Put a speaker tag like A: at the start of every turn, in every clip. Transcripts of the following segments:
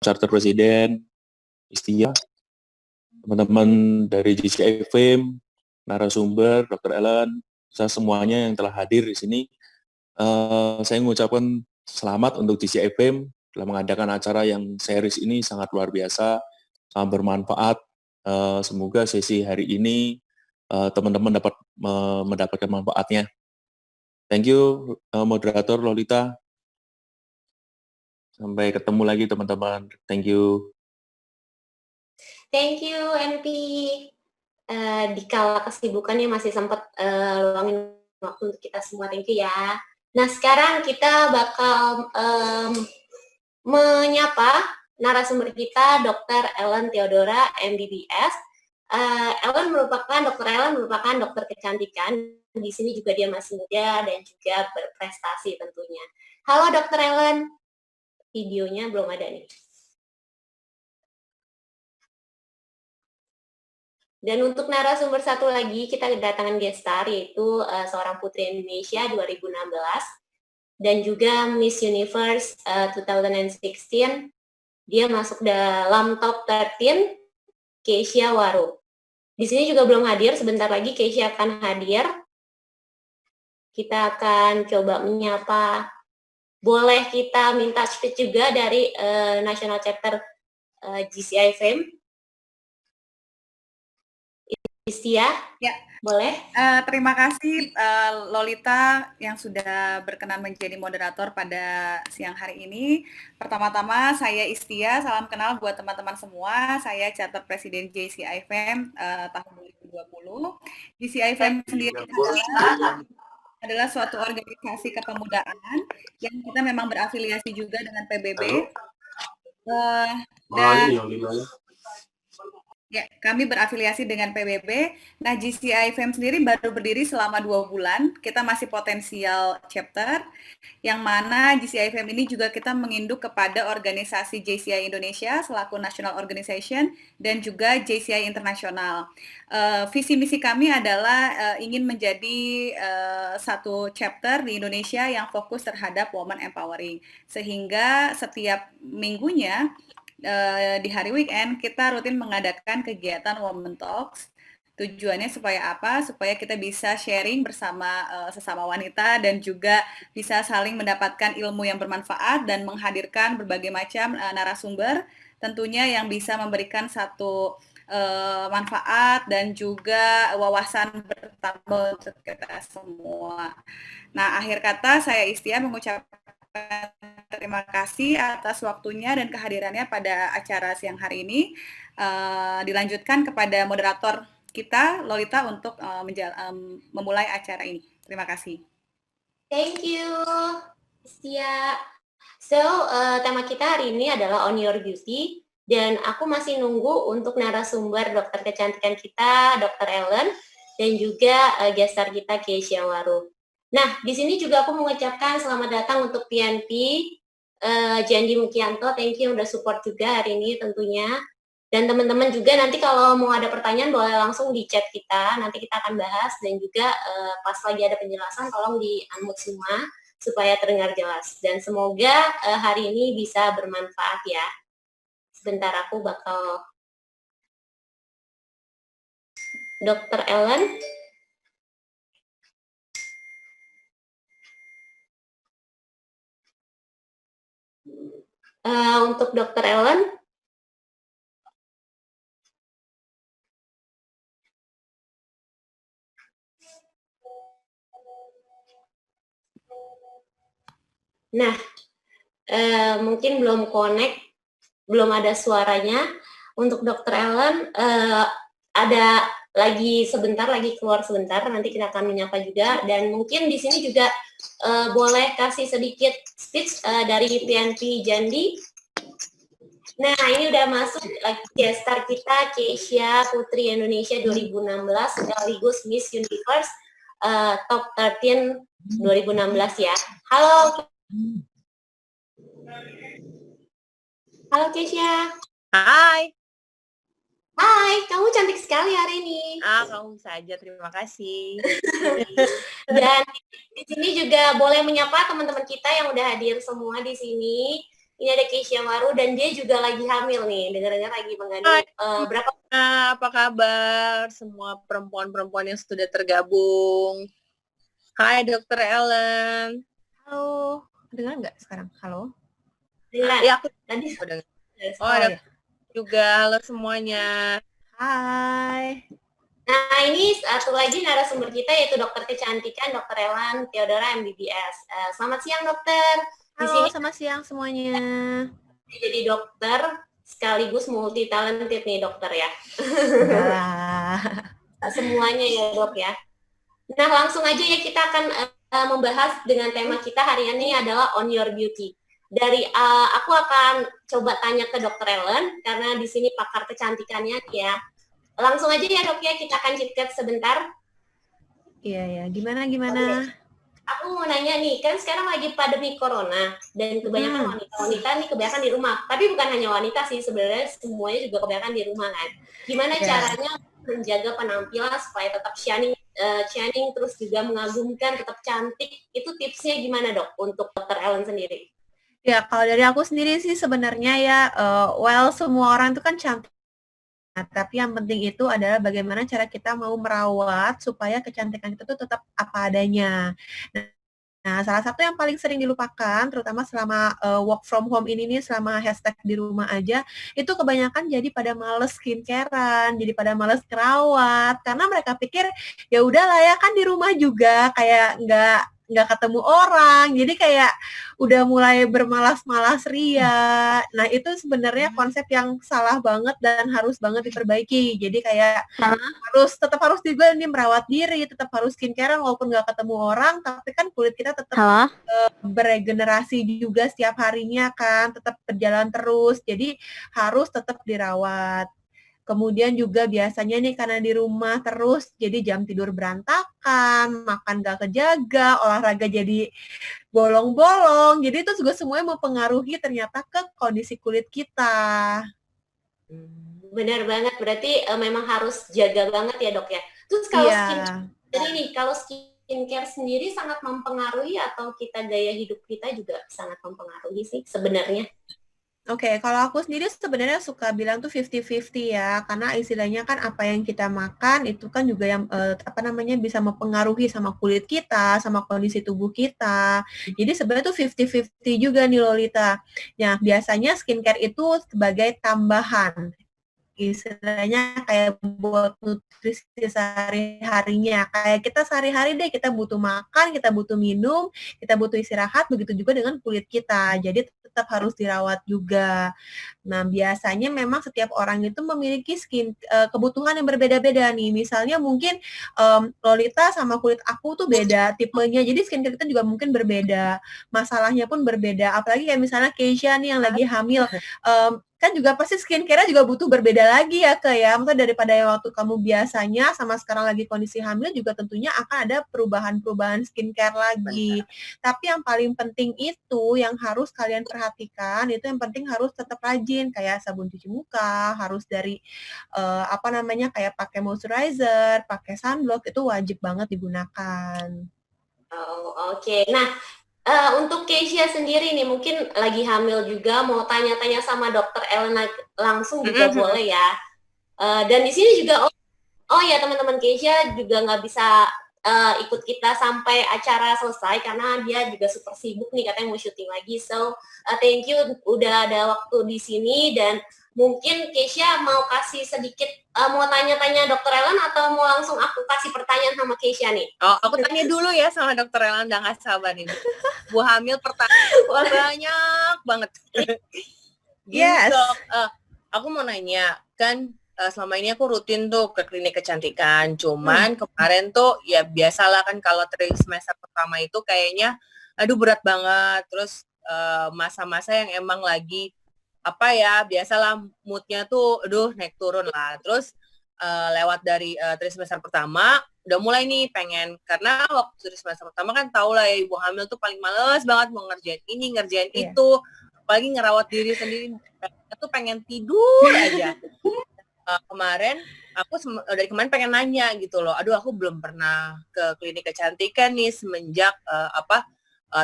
A: Charter Presiden, Istia, teman-teman dari GCI FM, narasumber, Dr. Ellen, semuanya yang telah hadir di sini. Saya mengucapkan selamat untuk GCI FM telah mengadakan acara yang series ini sangat luar biasa, sangat bermanfaat. Semoga sesi hari ini teman-teman dapat mendapatkan manfaatnya. Thank you, moderator Lolita. Sampai ketemu lagi teman-teman. Thank you.
B: Thank you, MP. Di kala kesibukannya masih sempat luangin waktu untuk kita semua. Thank you ya. Nah, sekarang kita bakal menyapa narasumber kita, Dr. Ellen Theodora, MBBS. Dr. Ellen merupakan dokter kecantikan. Di sini juga dia masih muda dan juga berprestasi tentunya. Halo Dr. Ellen. Videonya belum ada nih. Dan untuk narasumber satu lagi, kita kedatangan guest star, yaitu seorang Putri Indonesia 2016, dan juga Miss Universe 2016. Dia masuk dalam top 13, Keisha Waru. Di sini juga belum hadir, sebentar lagi Keisha akan hadir. Kita akan coba menyapa. Boleh kita minta speech juga dari National Chapter GCI FM. Istia,
C: ya,
B: boleh.
C: Terima kasih Lolita yang sudah berkenan menjadi moderator pada siang hari ini. Pertama-tama saya Istia, salam kenal buat teman-teman semua. Saya Charter Presiden JCI FM tahun 2020. JCI FM sendiri adalah suatu organisasi kepemudaan yang kita memang berafiliasi juga dengan PBB. Ya, kami berafiliasi dengan PBB. Nah, GCI FM sendiri baru berdiri selama 2 bulan. Kita masih potensial chapter, yang mana GCI FM ini juga kita menginduk kepada organisasi JCI Indonesia selaku National Organization dan juga JCI Internasional. Visi misi kami adalah ingin menjadi satu chapter di Indonesia yang fokus terhadap women empowering. Sehingga setiap minggunya di hari weekend kita rutin mengadakan kegiatan Women Talks. Tujuannya supaya apa? Supaya kita bisa sharing bersama sesama wanita dan juga bisa saling mendapatkan ilmu yang bermanfaat dan menghadirkan berbagai macam narasumber tentunya yang bisa memberikan satu manfaat dan juga wawasan bertambah untuk kita semua. Nah, akhir kata saya Istia mengucapkan terima kasih atas waktunya dan kehadirannya pada acara siang hari ini. Dilanjutkan kepada moderator kita, Lolita, untuk memulai acara ini. Terima kasih.
B: Thank you, Istia. So, tema kita hari ini adalah On Your Beauty, dan aku masih nunggu untuk narasumber dokter kecantikan kita, Dr. Ellen, dan juga gestar kita, Keisha Waru. Nah, di sini juga aku mengucapkan selamat datang untuk PNP, Jandi Mukianto, thank you udah support juga hari ini tentunya. Dan teman-teman juga nanti kalau mau ada pertanyaan boleh langsung di chat kita, nanti kita akan bahas, dan juga pas lagi ada penjelasan tolong di-unmute semua supaya terdengar jelas. Dan semoga hari ini bisa bermanfaat ya. Sebentar aku bakal Dr. Ellen. Untuk Dr. Ellen, nah, mungkin belum connect, belum ada suaranya. Untuk Dr. Ellen, ada lagi sebentar, lagi keluar sebentar, nanti kita akan menyapa juga. Dan mungkin di sini juga boleh kasih sedikit speech dari PNP Jandi. Nah, ini udah masuk gestar kita, Keisha Putri Indonesia 2016, sekaligus Miss Universe Top 13 2016 ya. Halo. Halo Keisha.
D: Hai.
B: Hai, kamu cantik sekali hari ini.
D: Kamu saja, terima kasih.
B: Dan di sini juga boleh menyapa teman-teman kita yang udah hadir semua di sini. Ini ada Keisha Maru dan dia juga lagi hamil nih. Dengar-dengar lagi mengandung berapa?
D: Apa kabar semua perempuan-perempuan yang sudah tergabung? Hai Dr. Ellen.
E: Halo, dengar nggak sekarang? Halo?
B: Dengar.
D: Ya, aku
B: Tadi
D: dengar.
B: oh,
D: ada juga. Halo semuanya.
E: Hai.
B: Nah, ini satu lagi narasumber kita yaitu dokter kecantikan Dr. Ellen Theodora MBBS. Selamat siang dokter. Di
E: Halo,
B: sini
E: selamat siang semuanya.
B: jadi dokter sekaligus multi talented nih dokter ya. Semuanya ya dok ya. Nah langsung aja ya kita akan membahas dengan tema kita hari ini adalah On Your Beauty. Dari aku akan coba tanya ke Dr. Ellen karena di sini pakar kecantikannya ya. Langsung aja ya dok ya, kita akan chit-chat sebentar.
E: Iya, gimana?
B: Okay. Aku mau nanya nih, kan sekarang lagi pandemi corona dan kebanyakan wanita-wanita nih kebanyakan di rumah. Tapi bukan hanya wanita sih, sebenarnya semuanya juga kebanyakan di rumah kan. Gimana caranya menjaga penampilan supaya tetap shining terus juga mengagumkan, tetap cantik? Itu tipsnya gimana dok untuk Dr. Ellen sendiri?
E: Ya, kalau dari aku sendiri sih sebenarnya ya, semua orang itu kan cantik. Nah, tapi yang penting itu adalah bagaimana cara kita mau merawat supaya kecantikan kita tuh tetap apa adanya. Nah, salah satu yang paling sering dilupakan, terutama selama work from home ini nih, selama hashtag di rumah aja, itu kebanyakan jadi pada males skincare-an, jadi pada males kerawat, karena mereka pikir ya udahlah ya kan di rumah juga, kayak nggak ketemu orang, jadi kayak udah mulai bermalas-malas ria. Nah itu sebenarnya konsep yang salah banget dan harus banget diperbaiki. Jadi kayak tetap harus juga nih merawat diri, tetap harus skincare walaupun nggak ketemu orang, tapi kan kulit kita tetap beregenerasi juga setiap harinya kan, tetap berjalan terus. Jadi harus tetap dirawat. Kemudian juga biasanya nih karena di rumah terus, jadi jam tidur berantakan, makan gak kejaga, olahraga jadi bolong-bolong. Jadi itu juga semuanya mempengaruhi ternyata ke kondisi kulit kita.
B: Benar banget, berarti memang harus jaga banget ya dok ya. Terus kalau skincare sendiri sangat mempengaruhi atau kita gaya hidup kita juga sangat mempengaruhi sih sebenarnya?
E: Oke, kalau aku sendiri sebenarnya suka bilang tuh 50-50 ya, karena istilahnya kan apa yang kita makan itu kan juga yang bisa mempengaruhi sama kulit kita, sama kondisi tubuh kita. Jadi sebenarnya tuh 50-50 juga nih Lolita. Nah, biasanya skincare itu sebagai tambahan. Istilahnya kayak buat nutrisi sehari-harinya. Kayak kita sehari-hari deh, kita butuh makan, kita butuh minum, kita butuh istirahat, begitu juga dengan kulit kita. Jadi tetap harus dirawat juga. Nah, biasanya memang setiap orang itu memiliki kebutuhan yang berbeda-beda nih. Misalnya mungkin Lolita sama kulit aku tuh beda tipenya, jadi skincare kita juga mungkin berbeda. Masalahnya pun berbeda. Apalagi kayak misalnya Keisha nih yang lagi hamil, kan juga pasti skincare-nya juga butuh berbeda lagi ya maksudnya daripada yang waktu kamu biasanya sama sekarang lagi kondisi hamil juga tentunya akan ada perubahan-perubahan skincare lagi. Tapi yang paling penting itu yang harus kalian perhatikan, itu yang penting harus tetap rajin, kayak sabun cuci muka, harus dari kayak pakai moisturizer, pakai sunblock, itu wajib banget digunakan.
B: Oke. Nah, untuk Keisha sendiri nih, mungkin lagi hamil juga, mau tanya-tanya sama Dr. Ellen langsung juga boleh ya. Dan di sini juga, ya teman-teman Keisha juga nggak bisa ikut kita sampai acara selesai karena dia juga super sibuk nih, katanya mau syuting lagi. So, thank you udah ada waktu di sini, dan mungkin Keisha mau kasih sedikit, mau tanya-tanya Dr. Ellen atau mau langsung aku kasih pertanyaan sama Keisha nih?
D: Oh, aku tanya dulu ya sama Dr. Ellen, udah gak sabar nih. Bu hamil pertanyaan banyak banget.
E: Yes.
D: Dok, aku mau nanya, kan selama ini aku rutin tuh ke klinik kecantikan, cuman kemarin tuh ya biasalah kan kalau trimester pertama itu kayaknya aduh berat banget, terus masa-masa yang emang lagi biasalah moodnya tuh naik turun lah. Terus lewat dari trimester pertama udah mulai nih pengen, karena waktu trimester pertama kan tau lah ya, ibu hamil tuh paling males banget mau ngerjain ini ngerjain itu, apalagi ngerawat diri sendiri tuh pengen tidur aja. Kemarin aku dari kemarin pengen nanya gitu loh, aduh aku belum pernah ke klinik kecantikan nih semenjak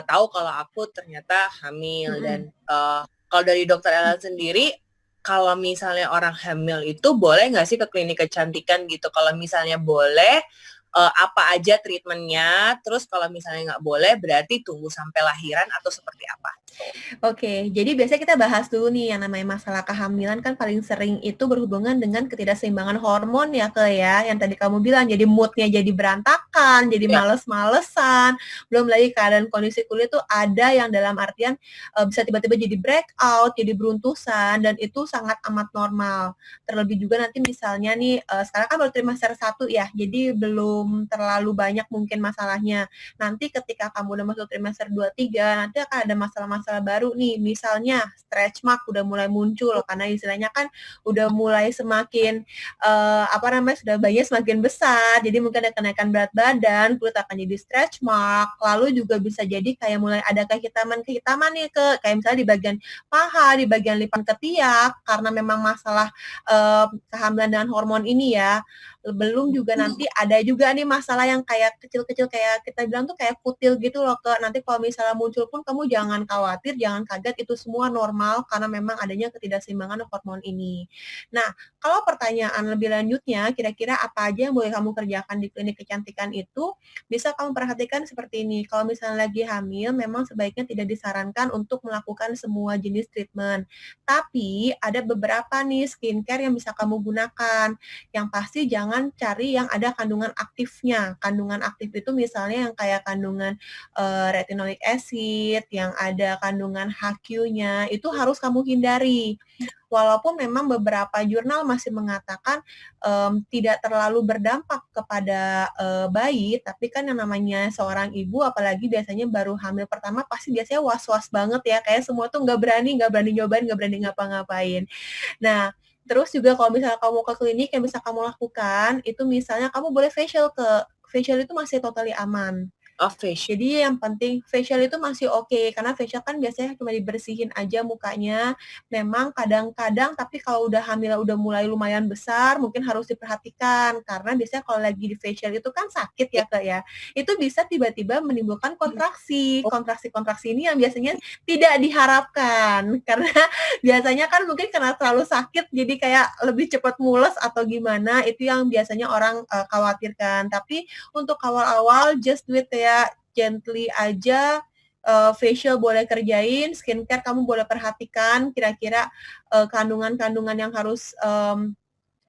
D: tahu kalau aku ternyata hamil, dan Kalau dari dokter Ella sendiri, kalau misalnya orang hamil itu boleh nggak sih ke klinik kecantikan gitu? Kalau misalnya boleh, apa aja treatmentnya? Terus kalau misalnya nggak boleh, berarti tunggu sampai lahiran atau seperti apa?
E: Oke, jadi biasanya kita bahas dulu nih yang namanya masalah kehamilan kan paling sering itu berhubungan dengan ketidakseimbangan hormon ya yang tadi kamu bilang jadi moodnya jadi berantakan, jadi
D: Ya.
E: males-malesan, belum lagi keadaan kondisi kulit tuh ada yang dalam artian bisa tiba-tiba jadi breakout, jadi beruntusan dan itu sangat amat normal. Terlebih juga nanti misalnya nih sekarang kan baru trimester 1 ya, jadi belum terlalu banyak mungkin masalahnya. Nanti ketika kamu udah masuk trimester 2-3, nanti akan ada masalah-masalah baru nih, misalnya stretch mark udah mulai muncul karena istilahnya kan udah mulai semakin sudah bayinya semakin besar, jadi mungkin ada kenaikan berat badan, kulit akan jadi stretch mark, lalu juga bisa jadi kayak mulai ada kehitaman nih kayak misalnya di bagian paha, di bagian lipan ketiak karena memang masalah kehamilan dengan hormon ini ya. Belum juga nanti ada juga nih masalah yang kayak kecil-kecil kayak kita bilang tuh kayak kutil gitu loh nanti kalau misalnya muncul pun kamu jangan khawatir, jangan kaget, itu semua normal karena memang adanya ketidakseimbangan hormon ini. Nah, kalau pertanyaan lebih lanjutnya, kira-kira apa aja yang boleh kamu kerjakan di klinik kecantikan itu, bisa kamu perhatikan seperti ini. Kalau misalnya lagi hamil, memang sebaiknya tidak disarankan untuk melakukan semua jenis treatment. Tapi ada beberapa nih skincare yang bisa kamu gunakan. Yang pasti jangan cari yang ada kandungan aktifnya. Kandungan aktif itu misalnya yang kayak kandungan retinoic acid, yang ada kandungan HQ-nya, itu harus kamu hindari. Walaupun memang beberapa jurnal masih mengatakan tidak terlalu berdampak kepada bayi, tapi kan yang namanya seorang ibu, apalagi biasanya baru hamil pertama, pasti biasanya was-was banget ya, kayak semua tuh nggak berani nyobain, nggak berani ngapa-ngapain. Nah, terus juga kalau misalnya kamu ke klinik yang bisa kamu lakukan, itu misalnya kamu boleh facial itu masih totally aman.
D: Facial.
E: Jadi yang penting facial itu masih oke, karena facial kan biasanya cuma dibersihin aja mukanya. Memang kadang-kadang tapi kalau udah hamil udah mulai lumayan besar, mungkin harus diperhatikan karena biasanya kalau lagi di facial itu kan sakit ya Kak ya. Itu bisa tiba-tiba menimbulkan kontraksi. Kontraksi-kontraksi ini yang biasanya tidak diharapkan karena biasanya kan mungkin karena terlalu sakit jadi kayak lebih cepat mules atau gimana, itu yang biasanya orang khawatirkan. Tapi untuk awal-awal just do it ya gently aja, facial boleh kerjain, skincare kamu boleh perhatikan kira-kira kandungan-kandungan yang harus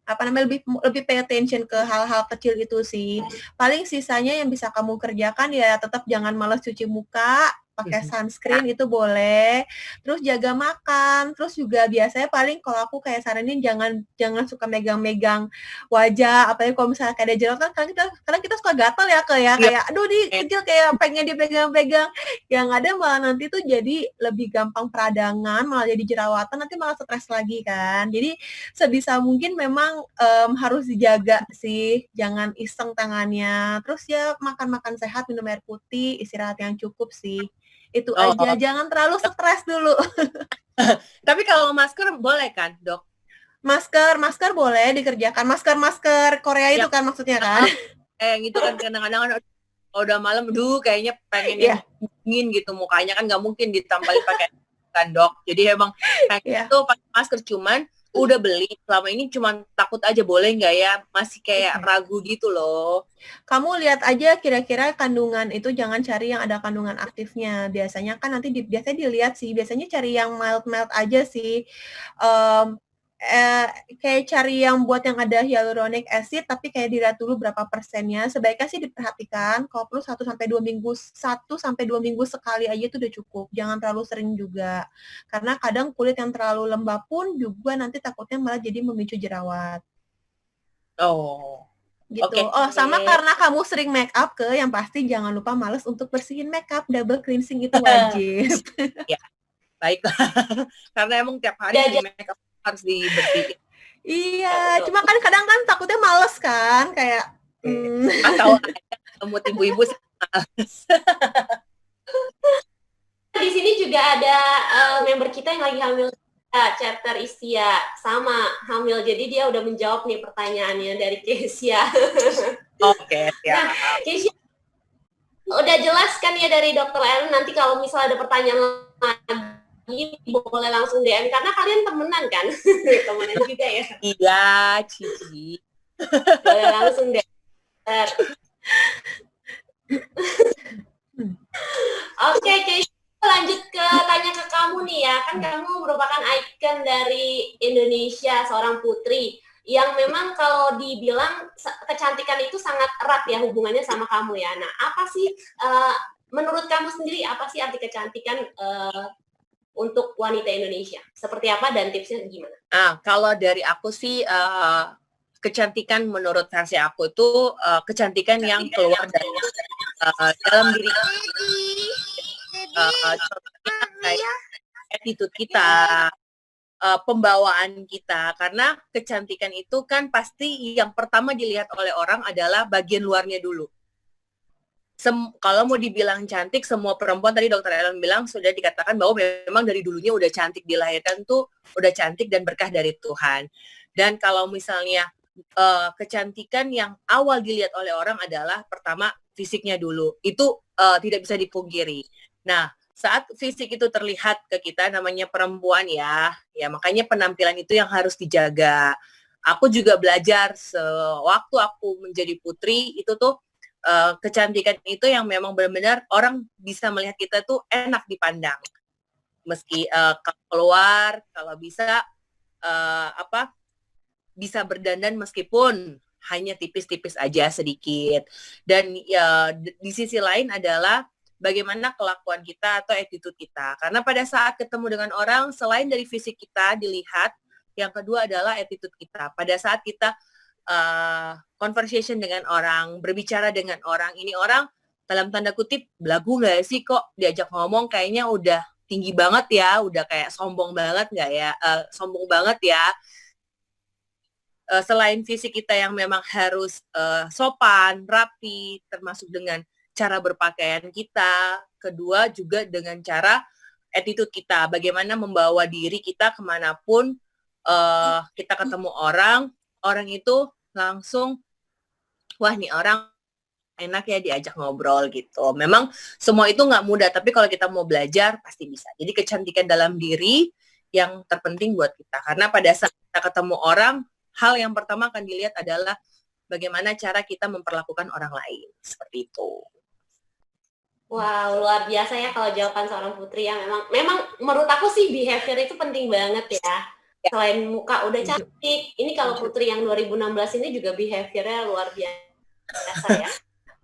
E: lebih pay attention ke hal-hal kecil itu sih. Paling sisanya yang bisa kamu kerjakan ya tetap jangan malas cuci muka, pakai sunscreen itu boleh, terus jaga makan, terus juga biasanya paling kalau aku kayak saranin jangan suka megang-megang wajah, apalagi kalau misalnya kayak ada jerawat kan kadang kita suka gatel ya kayak aduh di kecil kayak pengen dipegang-pegang, yang ada malah nanti tuh jadi lebih gampang peradangan, malah jadi jerawatan, nanti malah stres lagi kan. Jadi sebisa mungkin memang harus dijaga sih, jangan iseng tangannya, terus ya makan sehat, minum air putih, istirahat yang cukup sih. Itu aja, jangan terlalu stres dulu.
D: Tapi kalau masker boleh kan, Dok?
E: Masker boleh dikerjakan. Masker Korea itu kan maksudnya kan?
D: Gitu kan kadang-kadang udah malam, kayaknya pengen dingin gitu mukanya kan nggak mungkin ditampalin pakai kan Dok. Jadi emang itu pakai masker, cuman udah beli selama ini cuman takut aja boleh nggak ya, masih kayak ragu gitu loh.
E: Kamu lihat aja kira-kira kandungan itu, jangan cari yang ada kandungan aktifnya. Biasanya kan nanti biasanya dilihat sih, biasanya cari yang mild aja sih. Kayak cari yang buat yang ada hyaluronic acid tapi kayak dilihat dulu berapa persennya. Sebaiknya sih diperhatikan, kalau perlu 1 sampai 2 minggu sekali aja itu udah cukup. Jangan terlalu sering juga. Karena kadang kulit yang terlalu lembab pun juga nanti takutnya malah jadi memicu jerawat. Gitu. Sama karena kamu sering make up yang pasti jangan lupa males untuk bersihin make up, double cleansing itu wajib.
D: Ya. Baiklah. Karena emang tiap hari make up harus dibersihin.
E: Iya, cuma kan kadang kan takutnya males kan, kayak
D: atau mood ibu-ibu sih males.
B: Di sini juga ada member kita yang lagi hamil, chapter Istia, sama hamil, jadi dia udah menjawab nih pertanyaannya dari Kesia.
D: Oke, ya.
B: Nah, Kesia udah jelas kan ya dari Dr. Ellen, nanti kalau misalnya ada pertanyaan boleh langsung DM karena kalian temenan kan? Temenan juga ya.
D: Iya, Cici.
B: Boleh langsung DM. Oke, lanjut ke tanya ke kamu nih ya. Kan kamu merupakan ikon dari Indonesia, seorang putri yang memang kalau dibilang kecantikan itu sangat erat ya hubungannya sama kamu ya. Nah, apa sih menurut kamu sendiri apa sih arti kecantikan untuk wanita Indonesia? Seperti apa dan tipsnya gimana?
D: Kalau dari aku sih kecantikan menurut versi aku itu kecantikan yang keluar dari dalam diri contohnya kayak attitude kita, pembawaan kita, karena kecantikan itu kan pasti yang pertama dilihat oleh orang adalah bagian luarnya dulu. Kalau mau dibilang cantik, semua perempuan tadi Dr. Ellen bilang sudah dikatakan bahwa memang dari dulunya udah cantik, dilahirkan tuh udah cantik dan berkah dari Tuhan. Dan kalau misalnya kecantikan yang awal dilihat oleh orang adalah pertama fisiknya dulu, itu tidak bisa dipungkiri. Nah, saat fisik itu terlihat ke kita, namanya perempuan ya makanya penampilan itu yang harus dijaga. Aku juga belajar sewaktu aku menjadi putri itu tuh kecantikan itu yang memang benar-benar orang bisa melihat kita tuh enak dipandang. Meski keluar, kalau bisa bisa berdandan meskipun hanya tipis-tipis aja sedikit. Dan ya di sisi lain adalah bagaimana kelakuan kita atau attitude kita. Karena pada saat ketemu dengan orang, selain dari fisik kita dilihat, yang kedua adalah attitude kita. Pada saat kita conversation dengan orang, berbicara dengan orang, ini orang dalam tanda kutip belagu nggak sih, kok diajak ngomong kayaknya udah tinggi banget ya, udah kayak sombong banget nggak ya, sombong banget ya. Selain fisik kita yang memang harus sopan, rapi, termasuk dengan cara berpakaian kita, kedua juga dengan cara attitude kita, bagaimana membawa diri kita kemanapun kita ketemu orang itu langsung, wah nih orang enak ya diajak ngobrol gitu. Memang semua itu nggak mudah, tapi kalau kita mau belajar pasti bisa. Jadi kecantikan dalam diri yang terpenting buat kita, karena pada saat kita ketemu orang, hal yang pertama akan dilihat adalah bagaimana cara kita memperlakukan orang lain, seperti itu.
B: Wow, luar biasa ya kalau jawaban seorang putri yang memang menurut aku sih behavior itu penting banget ya. Selain muka udah cantik, ini kalau putri yang 2016 ini juga behaviornya luar biasa ya.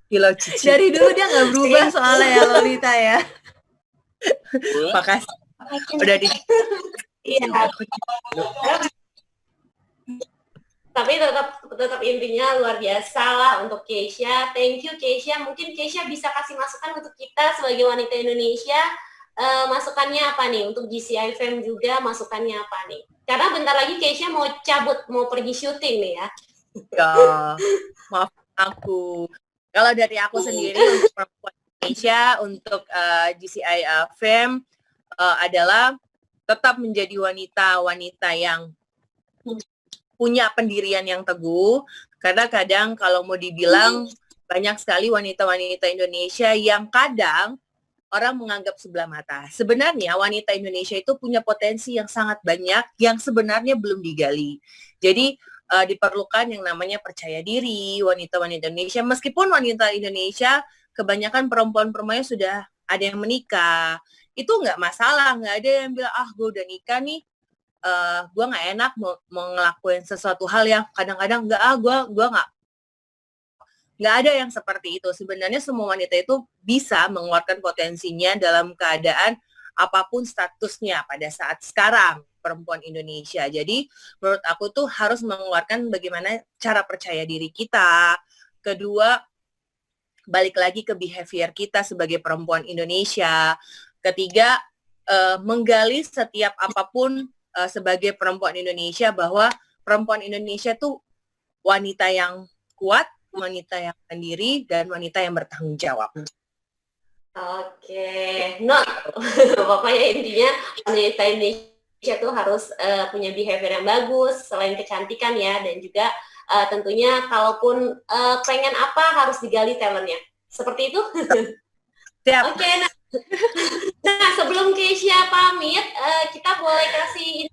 D: Gila, Cici.
E: Dari dulu dia nggak berubah soalnya ya Lolita ya.
D: Makasih. Udah di.
B: Iya. Tapi tetap intinya luar biasa lah untuk Keisha. Thank you Keisha. Mungkin Keisha bisa kasih masukan untuk kita sebagai wanita Indonesia. Masukannya apa nih? Untuk GCI Fem juga masukannya apa nih? Karena bentar lagi Keisha mau cabut, mau pergi syuting nih ya.
D: Ya, maaf aku. Kalau dari aku sendiri untuk perempuan Indonesia, untuk GCI Fem adalah tetap menjadi wanita yang punya pendirian yang teguh, karena kadang kalau mau dibilang banyak sekali wanita-wanita Indonesia yang kadang orang menganggap sebelah mata. Sebenarnya wanita Indonesia itu punya potensi yang sangat banyak yang sebenarnya belum digali. Jadi diperlukan yang namanya percaya diri wanita-wanita Indonesia. Meskipun wanita Indonesia kebanyakan perempuan-perempuannya sudah ada yang menikah, itu nggak masalah, nggak ada yang bilang gue udah nikah nih, gue nggak enak mau ngelakuin sesuatu hal yang kadang-kadang gue nggak ada yang seperti itu. Sebenarnya semua wanita itu bisa mengeluarkan potensinya dalam keadaan apapun statusnya pada saat sekarang perempuan Indonesia. Jadi menurut aku tuh harus mengeluarkan bagaimana cara percaya diri kita. Kedua, balik lagi ke behavior kita sebagai perempuan Indonesia. Ketiga, menggali setiap apapun sebagai perempuan Indonesia, bahwa perempuan Indonesia tuh wanita yang kuat, wanita yang mandiri, dan wanita yang bertanggung jawab.
B: Oke, pokoknya intinya wanita Indonesia tuh harus punya behavior yang bagus, selain kecantikan ya, dan juga tentunya kalaupun pengen apa harus digali talentnya. Seperti itu.
D: Siap.
B: Oke, nah Nah, sebelum Keisha pamit, kita boleh kasih,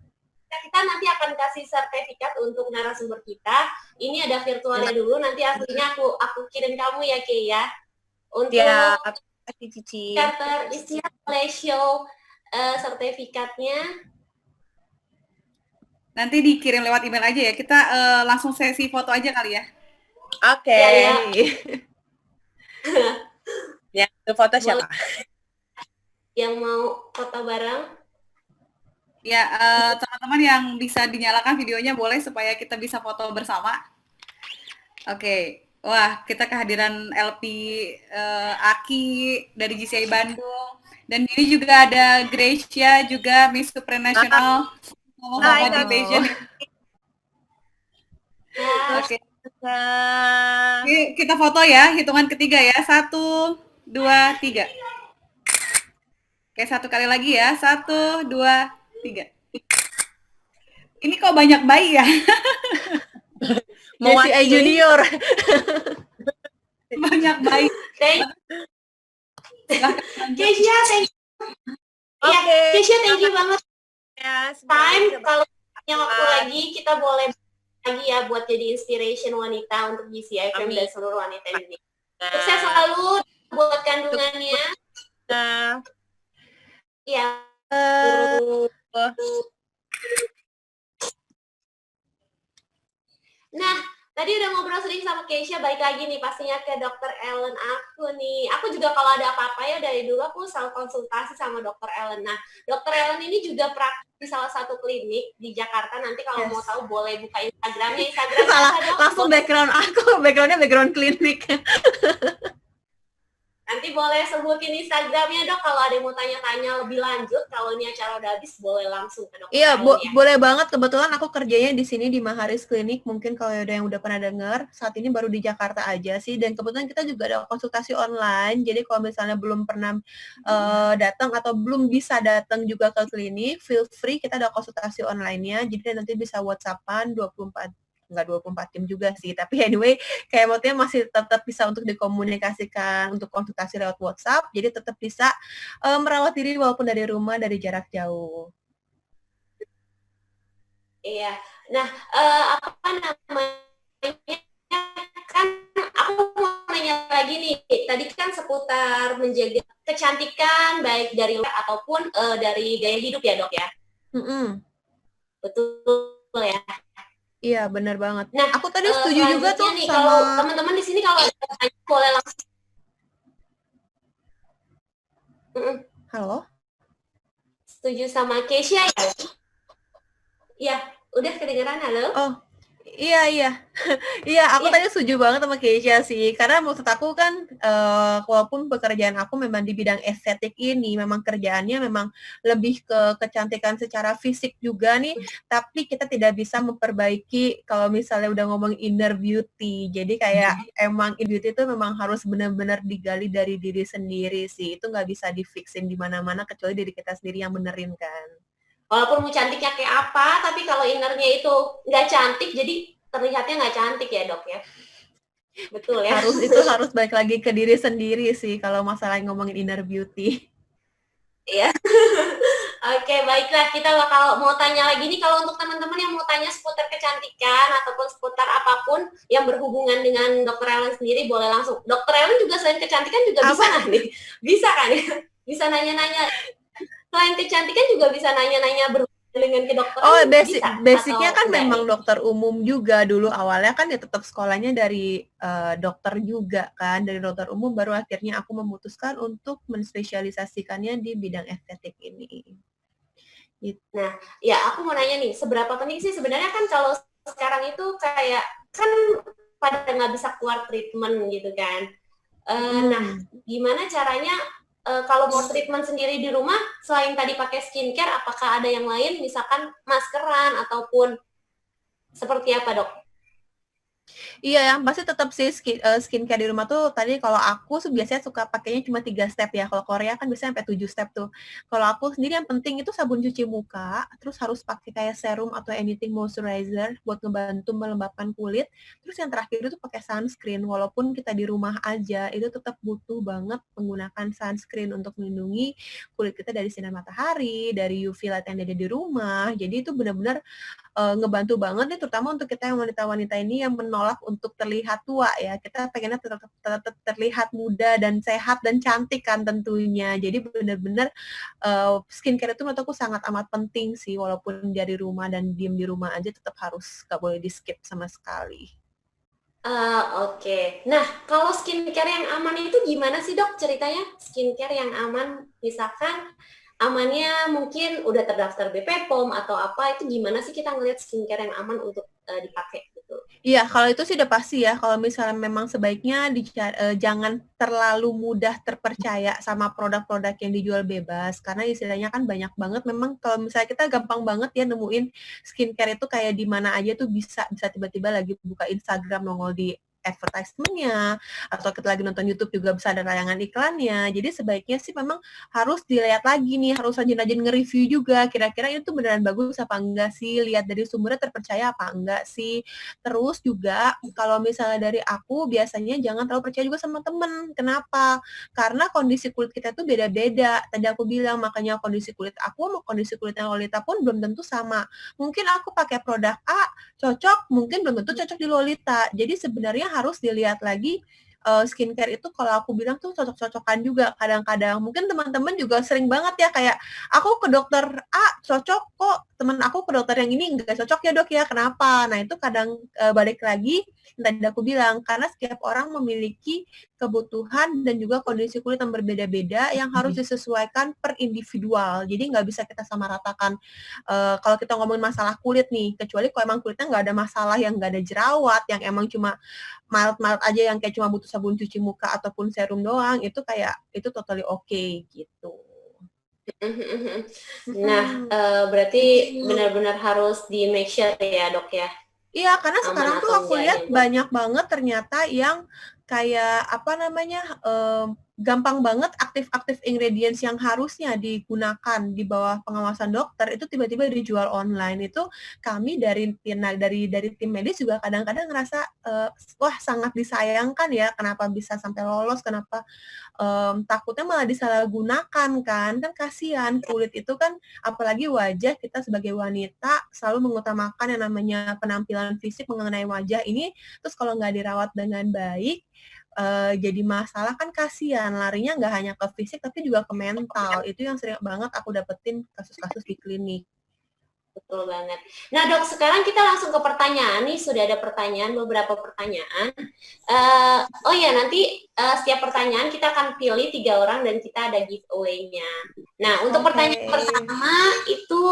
B: kita nanti akan kasih sertifikat untuk narasumber kita. Ini ada virtualnya dulu, nanti aslinya aku kirim kamu ya, Kei ya. Untuk
D: Cici.
B: chapter Istia boleh show sertifikatnya.
C: Nanti dikirim lewat email aja ya. Kita langsung sesi foto aja kali ya.
D: Oke.
B: Ya.
D: Ya, foto siapa?
B: Yang mau foto bareng?
C: Ya, teman-teman yang bisa dinyalakan videonya boleh supaya kita bisa foto bersama. Oke. Wah, kita kehadiran LP Aki dari GCI Bandung. Dan ini juga ada Gracia juga Miss Supranational.
D: Hai,
C: di Beijing.
B: Oke.
C: Kita foto ya, hitungan ketiga ya. 1, 2, 3. Oke, satu kali lagi ya. 1, 2, 3. Ini kok banyak bayi ya?
E: GCI Junior.
C: Banyak bayi.
B: Keisha, thank you.
D: Oke.
B: Keisha, thank you banget.
D: Ya,
B: Time, kalau punya waktu lagi, kita boleh lagi ya buat jadi inspiration wanita untuk GCI FM dan seluruh wanita ini. Sukses selalu buat kandungannya. Ya. Nah, tadi udah ngobrol sering sama Keisha, balik lagi nih pastinya ke Dr. Ellen aku nih. Aku juga kalau ada apa-apa ya dari dulu aku selalu konsultasi sama Dr. Ellen. Nah, Dr. Ellen ini juga praktik di salah satu klinik di Jakarta. Nanti kalau mau tahu boleh buka Instagramnya. Instagram
E: salah, langsung background aku, backgroundnya background klinik.
B: Nanti boleh sebutin Instagramnya, Dok, kalau ada yang mau tanya-tanya lebih lanjut. Kalau ini acara udah habis, boleh langsung ke Dr.
E: Iya,
B: ya.
E: boleh banget. Kebetulan aku kerjanya di sini di Maharis Klinik. Mungkin kalau ada yang udah pernah dengar, saat ini baru di Jakarta aja sih. Dan kebetulan kita juga ada konsultasi online. Jadi kalau misalnya belum pernah datang atau belum bisa datang juga ke klinik, feel free, kita ada konsultasi online-nya. Jadi nanti bisa WhatsApp-an 24 jam juga sih, tapi anyway kayak maksudnya masih tetap bisa untuk dikomunikasikan untuk konsultasi lewat WhatsApp, jadi tetap bisa merawat diri walaupun dari rumah, dari jarak jauh.
B: Iya, nah apa namanya, kan aku mau nanya lagi nih, tadi kan seputar menjaga kecantikan baik dari luar ataupun dari gaya hidup ya, Dok ya? Betul ya?
E: Iya, benar banget.
B: Nah,
E: aku tadi setuju juga tuh
B: nih,
E: sama
B: kalau teman-teman di sini kalau ada tanya boleh langsung.
E: Halo?
B: Setuju sama Keisha ya? Iya, udah kedengeran, halo?
E: Oh, iya. Iya, aku tadi setuju banget sama Keisha sih. Karena maksud aku kan, walaupun pekerjaan aku memang di bidang estetik ini, memang kerjaannya memang lebih ke kecantikan secara fisik juga nih, tapi kita tidak bisa memperbaiki kalau misalnya udah ngomong inner beauty. Jadi kayak emang inner beauty itu memang harus benar-benar digali dari diri sendiri sih. Itu nggak bisa di-fixin di mana-mana kecuali diri kita sendiri yang benerin kan.
B: Walaupun mau cantiknya kayak apa, tapi kalau innernya itu nggak cantik, jadi terlihatnya nggak cantik ya, Dok ya? Betul ya?
E: Itu harus balik lagi ke diri sendiri sih kalau masalah ngomongin inner beauty.
B: Iya. Oke, baiklah. Kita bakal mau tanya lagi nih, kalau untuk teman-teman yang mau tanya seputar kecantikan ataupun seputar apapun yang berhubungan dengan Dr. Ellen sendiri, boleh langsung. Dr. Ellen juga selain kecantikan juga bisa kan nih? Bisa kan ya? Bisa nanya-nanya. Selain kecantikan juga bisa nanya-nanya berhubungan dengan kedokteran.
E: Oh, basicnya kan memang dokter umum juga dulu awalnya kan ya tetap sekolahnya dari dokter juga kan, dari dokter umum, baru akhirnya aku memutuskan untuk menspesialisasikannya di bidang estetik ini.
B: Gitu. Nah, ya aku mau nanya nih, seberapa penting sih sebenarnya kan kalau sekarang itu kayak kan pada nggak bisa keluar treatment gitu kan. Nah, gimana caranya kalau mau treatment sendiri di rumah, selain tadi pakai skincare, apakah ada yang lain, misalkan maskeran ataupun seperti apa, Dok?
E: Iya, yang pasti tetap sih skincare di rumah tuh tadi kalau aku biasanya suka pakainya cuma 3 step ya, kalau Korea kan biasanya sampai 7 step tuh. Kalau aku sendiri yang penting itu sabun cuci muka, terus harus pakai kayak serum atau anything moisturizer buat ngebantu melembabkan kulit, terus yang terakhir itu pakai sunscreen. Walaupun kita di rumah aja, itu tetap butuh banget menggunakan sunscreen untuk melindungi kulit kita dari sinar matahari, dari UV light yang ada di rumah. Jadi itu benar-benar ngebantu banget nih terutama untuk kita yang wanita-wanita ini yang menolak untuk terlihat tua ya. Kita pengennya tetap terlihat muda dan sehat dan cantik kan tentunya. Jadi benar-benar skincare itu menurut aku sangat amat penting sih walaupun dari rumah dan diem di rumah aja tetap harus nggak boleh di skip sama sekali.
B: Oke. Nah, kalau skincare yang aman itu gimana sih dok ceritanya? Skincare yang aman, misalkan amannya mungkin udah terdaftar BP POM atau apa, itu gimana sih kita ngelihat skincare yang aman untuk dipakai gitu?
E: Iya, kalau itu sih udah pasti ya, kalau misalnya memang sebaiknya jangan terlalu mudah terpercaya sama produk-produk yang dijual bebas, karena istilahnya kan banyak banget memang kalau misalnya kita gampang banget ya nemuin skincare itu kayak di mana aja tuh bisa tiba-tiba lagi buka Instagram nongol di advertisement-nya, atau kita lagi nonton YouTube juga bisa ada tayangan iklannya. Jadi sebaiknya sih memang harus dilihat lagi nih, harus rajin-rajin nge-review juga, kira-kira itu beneran bagus apa enggak sih, lihat dari sumbernya terpercaya apa enggak sih. Terus juga kalau misalnya dari aku biasanya jangan terlalu percaya juga sama temen. Kenapa? Karena kondisi kulit kita tuh beda-beda. Tadi aku bilang makanya kondisi kulit aku sama kondisi kulitnya Lolita pun belum tentu sama. Mungkin aku pakai produk A cocok, mungkin belum tentu cocok di Lolita. Jadi sebenarnya harus dilihat lagi skincare itu kalau aku bilang tuh cocok-cocokan juga kadang-kadang. Mungkin teman-teman juga sering banget ya kayak aku ke dokter A cocok kok, teman aku ke dokter yang ini enggak cocok ya dok ya, kenapa? Nah itu kadang balik lagi yang tadi aku bilang, karena setiap orang memiliki kebutuhan dan juga kondisi kulit yang berbeda-beda yang harus disesuaikan per individual. Jadi nggak bisa kita samaratakan. Kalau kita ngomongin masalah kulit nih, kecuali kalau emang kulitnya nggak ada masalah yang nggak ada jerawat, yang emang cuma mild-mild aja yang kayak cuma butuh sabun cuci muka ataupun serum doang, itu kayak itu totally okay gitu.
B: Nah, berarti benar-benar harus di make sure ya dok ya.
E: Iya, karena
B: Aman
E: sekarang tuh
B: atau
E: aku lihat
B: enggaknya.
E: banyak banget ternyata yang kayak apa namanya gampang banget aktif-aktif ingredients yang harusnya digunakan di bawah pengawasan dokter itu tiba-tiba dijual online. Itu kami dari tim medis juga kadang-kadang ngerasa wah sangat disayangkan ya kenapa bisa sampai lolos, kenapa takutnya malah disalahgunakan kan kasihan kulit itu kan apalagi wajah kita sebagai wanita selalu mengutamakan yang namanya penampilan fisik mengenai wajah ini, terus kalau nggak dirawat dengan baik, jadi masalah kan kasihan, larinya nggak hanya ke fisik tapi juga ke mental, itu yang sering banget aku dapetin kasus-kasus di klinik.
B: Betul banget. Nah dok, sekarang kita langsung ke pertanyaan nih, sudah ada beberapa pertanyaan. Oh ya, nanti setiap pertanyaan kita akan pilih 3 orang dan kita ada giveaway-nya. Nah, untuk pertanyaan pertama itu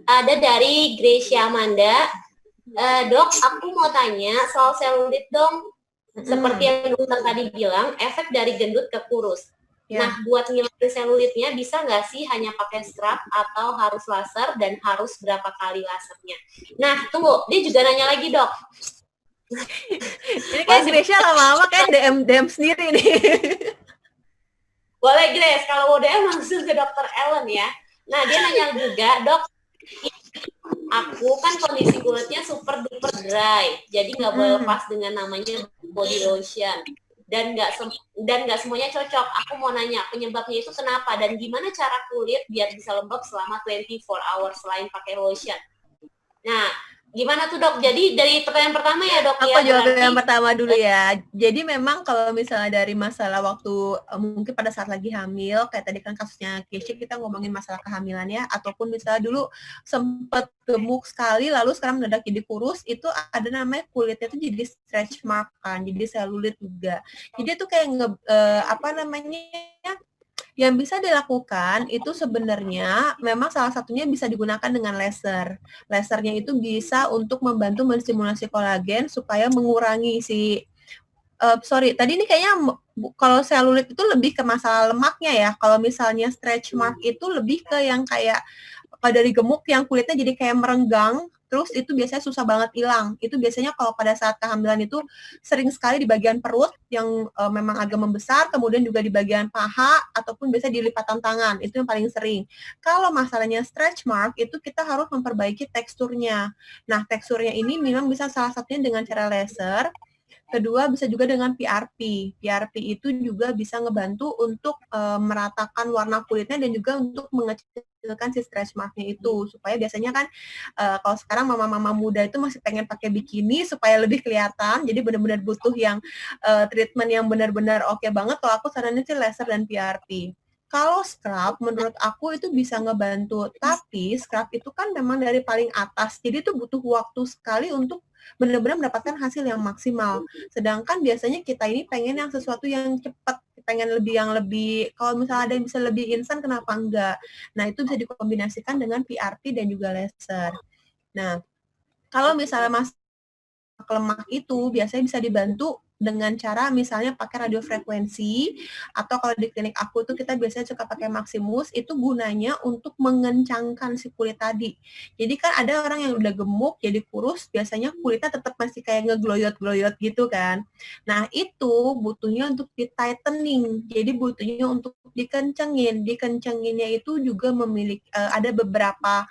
B: ada dari Gracia Amanda. Dok, aku mau tanya soal selulit dong. Seperti yang dokter tadi bilang, efek dari gendut ke kurus. Yeah. Nah, buat ngilangin selulitnya bisa nggak sih hanya pakai scrub atau harus laser dan harus berapa kali lasernya? Nah, tunggu, dia juga nanya lagi dok.
E: Ini kayak Gracia lama-lama kayak DM sendiri nih.
B: Boleh Grace, kalau mau DM langsung ke dokter Ellen ya. Nah, dia nanya juga, dok, aku kan kondisi kulitnya super duper dry, jadi nggak boleh lepas dengan namanya body lotion. Dan nggak semuanya cocok. Aku mau nanya penyebabnya itu kenapa dan gimana cara kulit biar bisa lembab selama 24 hours selain pakai lotion. Nah, gimana tuh dok? Jadi dari pertanyaan pertama ya dok.
E: Aku jawab yang pertama dulu ya. Jadi memang kalau misalnya dari masalah waktu mungkin pada saat lagi hamil, kayak tadi kan kasusnya Keisha kita ngomongin masalah kehamilan ya, ataupun misalnya dulu sempat gemuk sekali lalu sekarang mendadak jadi kurus, itu ada namanya kulitnya tuh jadi stretch mark kan, jadi selulit juga. Jadi itu kayak yang bisa dilakukan itu sebenarnya memang salah satunya bisa digunakan dengan laser. Lasernya itu bisa untuk membantu menstimulasi kolagen supaya mengurangi tadi ini kayaknya kalau selulit itu lebih ke masalah lemaknya ya. Kalau misalnya stretch mark itu lebih ke yang kayak dari gemuk yang kulitnya jadi kayak merenggang, terus itu biasanya susah banget hilang. Itu biasanya kalau pada saat kehamilan itu sering sekali di bagian perut yang memang agak membesar, kemudian juga di bagian paha, ataupun biasanya di lipatan tangan, itu yang paling sering. Kalau masalahnya stretch mark, itu kita harus memperbaiki teksturnya. Nah, teksturnya ini memang bisa salah satunya dengan cara laser, kedua bisa juga dengan PRP. PRP itu juga bisa ngebantu untuk meratakan warna kulitnya dan juga untuk mengecilkan si stretch mark-nya itu. Supaya biasanya kan kalau sekarang mama-mama muda itu masih pengen pakai bikini supaya lebih kelihatan. Jadi benar-benar butuh yang treatment yang benar-benar oke banget. Kalau aku sarannya sih laser dan PRP. Kalau scrub, menurut aku itu bisa ngebantu. Tapi scrub itu kan memang dari paling atas. Jadi itu butuh waktu sekali untuk benar-benar mendapatkan hasil yang maksimal. Sedangkan biasanya kita ini pengen yang sesuatu yang cepat, pengen yang lebih, kalau misalnya ada yang bisa lebih instan, kenapa enggak? Nah, itu bisa dikombinasikan dengan PRP dan juga laser. Nah, kalau misalnya lemak itu biasanya bisa dibantu dengan cara misalnya pakai radiofrekuensi, atau kalau di klinik aku tuh kita biasanya suka pakai Maximus, itu gunanya untuk mengencangkan si kulit tadi. Jadi kan ada orang yang udah gemuk jadi kurus, biasanya kulitnya tetap masih kayak ngegloyot-gloyot gitu kan. Nah, itu butuhnya untuk di-tightening. Jadi butuhnya untuk dikencengin. Dikencengin itu juga memiliki ada beberapa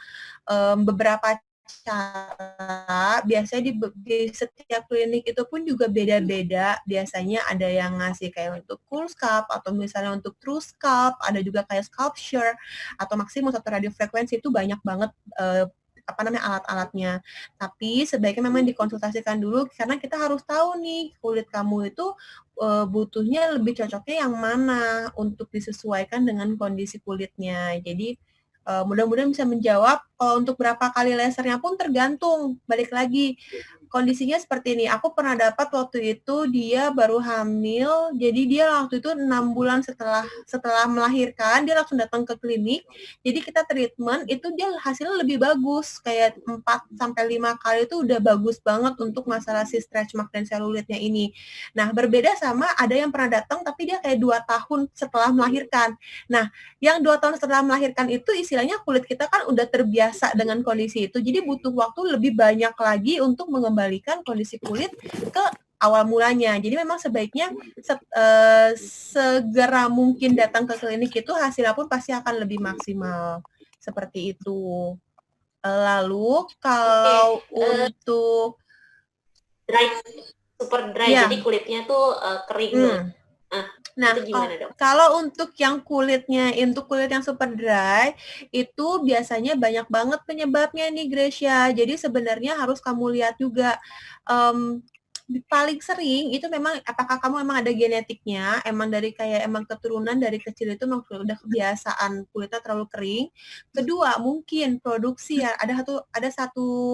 E: cara. Biasanya di setiap klinik itu pun juga beda-beda. Biasanya ada yang ngasih kayak untuk cool scalp, atau misalnya untuk true scalp, ada juga kayak sculpture atau Maximus atau radiofrekuensi, itu banyak banget alat-alatnya. Tapi sebaiknya memang dikonsultasikan dulu, karena kita harus tahu nih kulit kamu itu butuhnya lebih cocoknya yang mana untuk disesuaikan dengan kondisi kulitnya. Jadi mudah-mudahan bisa menjawab. Kalau untuk berapa kali lasernya pun tergantung, balik lagi kondisinya seperti ini. Aku pernah dapat waktu itu dia baru hamil, jadi dia waktu itu 6 bulan setelah melahirkan, dia langsung datang ke klinik. Jadi kita treatment, itu dia hasilnya lebih bagus, kayak 4-5 kali itu udah bagus banget untuk masalah si stretch mark dan selulitnya ini. Nah, berbeda sama ada yang pernah datang, tapi dia kayak 2 tahun setelah melahirkan. Nah, yang 2 tahun setelah melahirkan itu istilahnya kulit kita kan udah terbiasa dengan kondisi itu, jadi butuh waktu lebih banyak lagi untuk mengembalikan kondisi kulit ke awal mulanya. Jadi memang sebaiknya segera mungkin datang ke klinik, itu hasilnya pun pasti akan lebih maksimal. Seperti itu. Lalu kalau untuk
B: dry, super dry, jadi kulitnya tuh kering.
E: Nah, kalau untuk yang kulit yang super dry, itu biasanya banyak banget penyebabnya nih, Gracia. Jadi sebenarnya harus kamu lihat juga. Paling sering itu memang apakah kamu emang ada genetiknya, emang dari kayak emang keturunan dari kecil itu memang udah kebiasaan kulitnya terlalu kering. Kedua, mungkin produksi ya, ada satu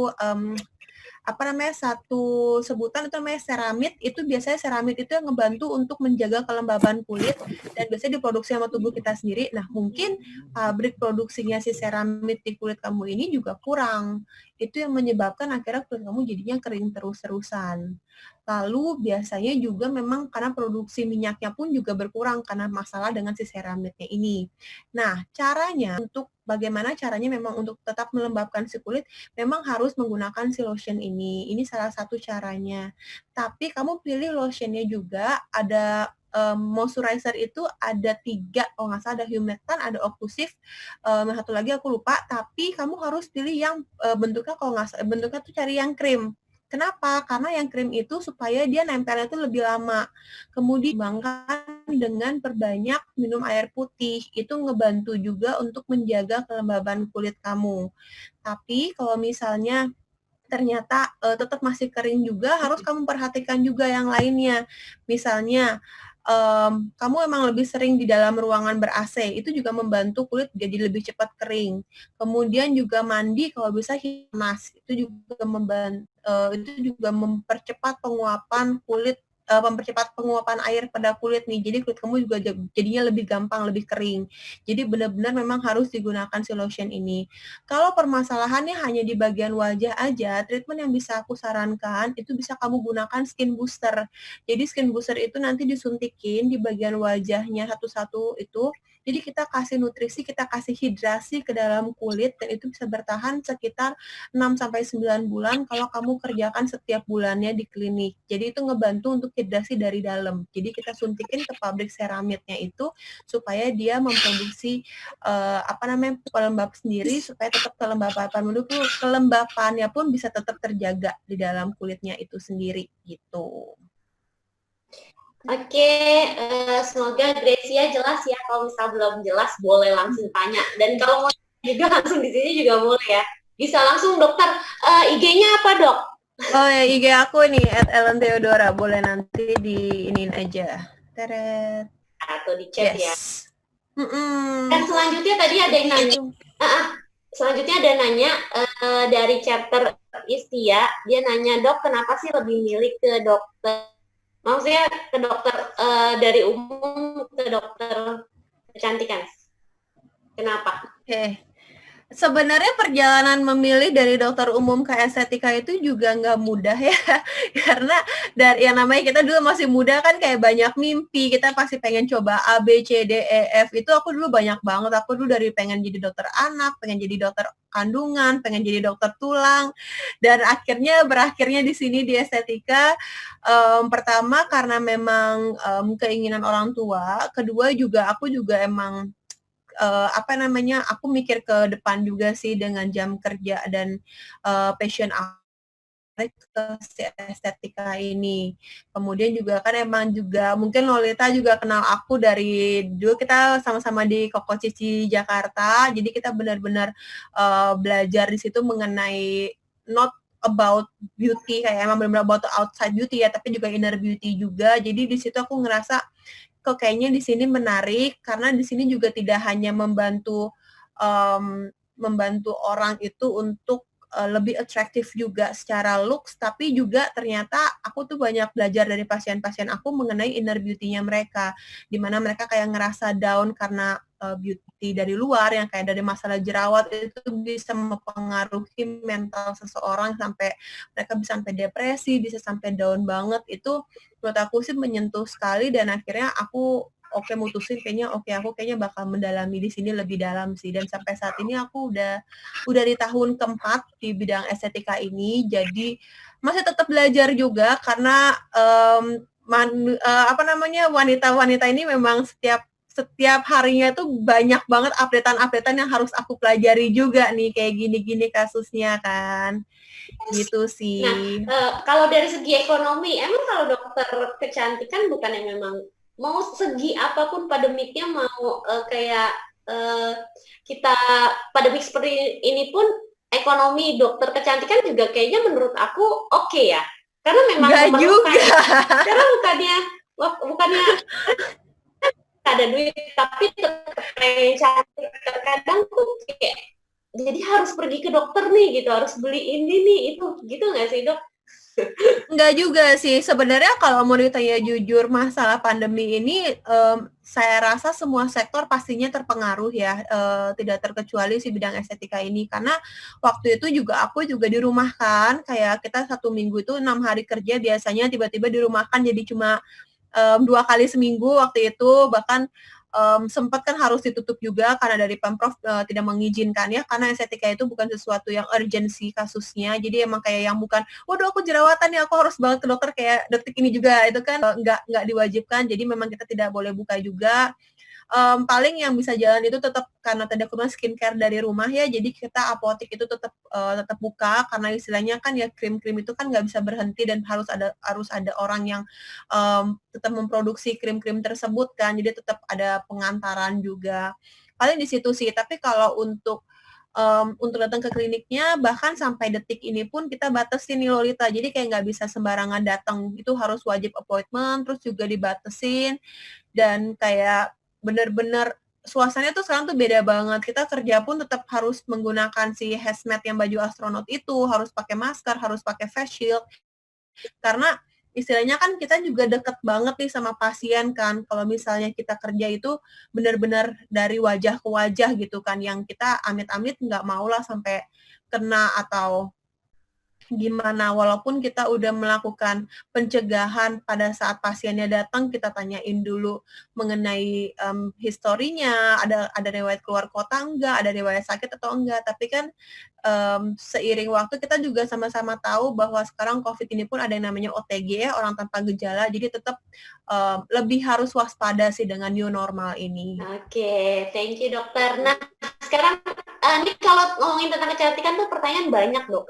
E: sebutan itu namanya ceramid. Itu biasanya ceramid itu yang ngebantu untuk menjaga kelembaban kulit, dan biasanya diproduksi sama tubuh kita sendiri. Nah, mungkin pabrik produksinya si ceramid di kulit kamu ini juga kurang. Itu yang menyebabkan akhirnya kulit kamu jadinya kering terus-terusan. Lalu biasanya juga memang karena produksi minyaknya pun juga berkurang karena masalah dengan si ceramidnya ini. Nah, bagaimana caranya memang untuk tetap melembabkan si kulit, memang harus menggunakan si lotion ini. Ini salah satu caranya. Tapi kamu pilih lotionnya juga, ada moisturizer itu ada 3, kalau nggak salah ada humectant, ada occlusive, satu lagi aku lupa, tapi kamu harus pilih yang bentuknya tuh cari yang krim. Kenapa? Karena yang krim itu supaya dia nempelnya itu lebih lama. Kemudian dikembangkan dengan perbanyak minum air putih. Itu ngebantu juga untuk menjaga kelembaban kulit kamu. Tapi kalau misalnya ternyata tetap masih kering juga, harus kamu perhatikan juga yang lainnya. Misalnya, kamu emang lebih sering di dalam ruangan ber-AC, itu juga membantu kulit jadi lebih cepat kering. Kemudian juga mandi kalau bisa panas, itu juga mempercepat penguapan air pada kulit nih. Jadi kulit kamu juga jadinya lebih gampang, lebih kering. Jadi benar-benar memang harus digunakan si lotion ini. Kalau permasalahannya hanya di bagian wajah aja, treatment yang bisa aku sarankan itu bisa kamu gunakan skin booster. Jadi skin booster itu nanti disuntikin di bagian wajahnya satu-satu itu, Jadi kita kasih nutrisi, kita kasih hidrasi ke dalam kulit, dan itu bisa bertahan sekitar 6-9 bulan kalau kamu kerjakan setiap bulannya di klinik. Jadi itu ngebantu untuk hidrasi dari dalam. Jadi kita suntikin ke pabrik seramidnya itu supaya dia memproduksi pelembab sendiri, supaya tetap kelembapannya pun bisa tetap terjaga di dalam kulitnya itu sendiri gitu.
B: Oke, semoga Gracia jelas ya. Kalau misal belum jelas, boleh langsung tanya. Dan kalau mau juga langsung di sini juga boleh ya. Bisa langsung dokter. IG-nya apa dok?
E: Oh ya, IG aku nih @ellentheodora. Boleh nanti diinin aja. Teret.
B: Atau di chat ya.
E: Dan
B: selanjutnya tadi ada yang nanya. Selanjutnya ada nanya dari chapter Istia. Dia nanya, dok, kenapa sih lebih milih ke dokter? Maksudnya ke dokter dari umum ke dokter kecantikan. Kenapa?
E: Oke. Sebenarnya perjalanan memilih dari dokter umum ke estetika itu juga nggak mudah ya, karena dari yang namanya kita dulu masih muda kan kayak banyak mimpi, kita pasti pengen coba A, B, C, D, E, F, itu aku dulu banyak banget, aku dulu dari pengen jadi dokter anak, pengen jadi dokter kandungan, pengen jadi dokter tulang, dan berakhirnya di sini di estetika, pertama karena memang keinginan orang tua, kedua juga aku juga emang aku mikir ke depan juga sih dengan jam kerja dan passion aku ke si estetika ini. Kemudian juga kan emang juga mungkin Lolita juga kenal aku dari dulu kita sama-sama di Koko Cici Jakarta. Jadi kita benar-benar belajar di situ mengenai not about beauty, kayak emang benar-benar about outside beauty ya, tapi juga inner beauty juga. Jadi di situ aku ngerasa kok kayaknya di sini menarik karena di sini juga tidak hanya membantu orang itu untuk lebih atraktif juga secara looks, tapi juga ternyata aku tuh banyak belajar dari pasien-pasien aku mengenai inner beauty-nya mereka, di mana mereka kayak ngerasa down karena beauty dari luar yang kayak dari masalah jerawat itu bisa mempengaruhi mental seseorang sampai mereka bisa sampai depresi, bisa sampai down banget. Itu menurut aku sih menyentuh sekali, dan akhirnya aku mutusin aku kayaknya bakal mendalami di sini lebih dalam sih, dan sampai saat ini aku udah di tahun keempat di bidang estetika ini, jadi masih tetap belajar juga karena wanita-wanita ini memang setiap harinya tuh banyak banget updatean yang harus aku pelajari juga nih, kayak gini-gini kasusnya kan. Gitu sih.
B: Nah, kalau dari segi ekonomi, emang kalau dokter kecantikan bukan yang memang mau segi apapun pandemiknya, mau kita pandemik seperti ini pun ekonomi dokter kecantikan juga kayaknya menurut aku oke ya. Karena memang karena bukannya ada duit, tapi pengen cantik, terkadang tuh kayak jadi harus pergi ke dokter nih gitu, harus beli ini nih itu, gitu nggak sih dok?
E: Enggak juga sih, sebenarnya kalau mau ditanya jujur masalah pandemi ini, saya rasa semua sektor pastinya terpengaruh ya, tidak terkecuali si bidang estetika ini, karena waktu itu juga aku juga dirumahkan, kayak kita 1 minggu itu 6 hari kerja biasanya tiba-tiba dirumahkan jadi cuma 2 kali seminggu waktu itu, bahkan sempat kan harus ditutup juga karena dari Pemprov tidak mengizinkan ya, karena estetika itu bukan sesuatu yang urgensi kasusnya, jadi emang kayak yang bukan, waduh aku jerawatan nih, aku harus banget ke dokter kayak detik ini juga, itu kan nggak diwajibkan, jadi memang kita tidak boleh buka juga. Paling yang bisa jalan itu tetap karena tanda kutip skincare dari rumah ya, jadi kita apotek itu tetap buka, karena istilahnya kan ya krim-krim itu kan nggak bisa berhenti dan harus ada orang yang tetap memproduksi krim-krim tersebut kan, jadi tetap ada pengantaran juga. Paling di situ sih, tapi kalau untuk datang ke kliniknya, bahkan sampai detik ini pun kita batasin nih Lolita, jadi kayak nggak bisa sembarangan datang, itu harus wajib appointment, terus juga dibatasin, dan kayak bener-bener suasananya tuh sekarang tuh beda banget. Kita kerja pun tetap harus menggunakan si hazmat yang baju astronot itu, harus pakai masker, harus pakai face shield. Karena istilahnya kan kita juga deket banget nih sama pasien kan. Kalau misalnya kita kerja itu benar-benar dari wajah ke wajah gitu kan, yang kita amit-amit nggak mau lah sampai kena atau gimana, walaupun kita udah melakukan pencegahan pada saat pasiennya datang, kita tanyain dulu mengenai historinya, ada riwayat keluar kota enggak, ada riwayat sakit atau enggak, tapi kan seiring waktu kita juga sama-sama tahu bahwa sekarang COVID ini pun ada yang namanya OTG, orang tanpa gejala, jadi tetap lebih harus waspada sih dengan new normal ini.
B: Oke, thank you dokter. Nah, sekarang ini kalau ngomongin tentang kecantikan tuh pertanyaan banyak dok.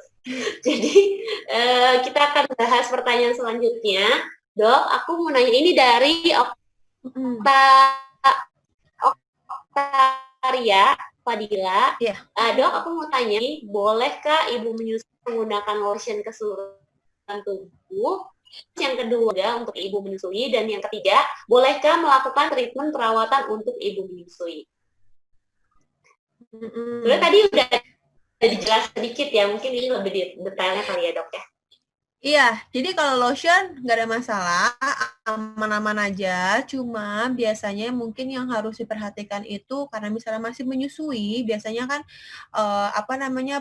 B: Jadi kita akan bahas pertanyaan selanjutnya. Dok, aku mau nanya ini dari Oktaria Fadila.
E: Yeah.
B: Dok, aku mau tanya, bolehkah ibu menyusui menggunakan lotion keseluruhan tubuh? Yang kedua, untuk ibu menyusui. Dan yang ketiga, bolehkah melakukan treatment perawatan untuk ibu menyusui? Sebenarnya tadi udah dijelas sedikit ya, mungkin ini lebih detailnya kali ya dok ya.
E: Iya, jadi kalau lotion nggak ada masalah, aman-aman aja. Cuma biasanya mungkin yang harus diperhatikan itu karena misalnya masih menyusui, biasanya kan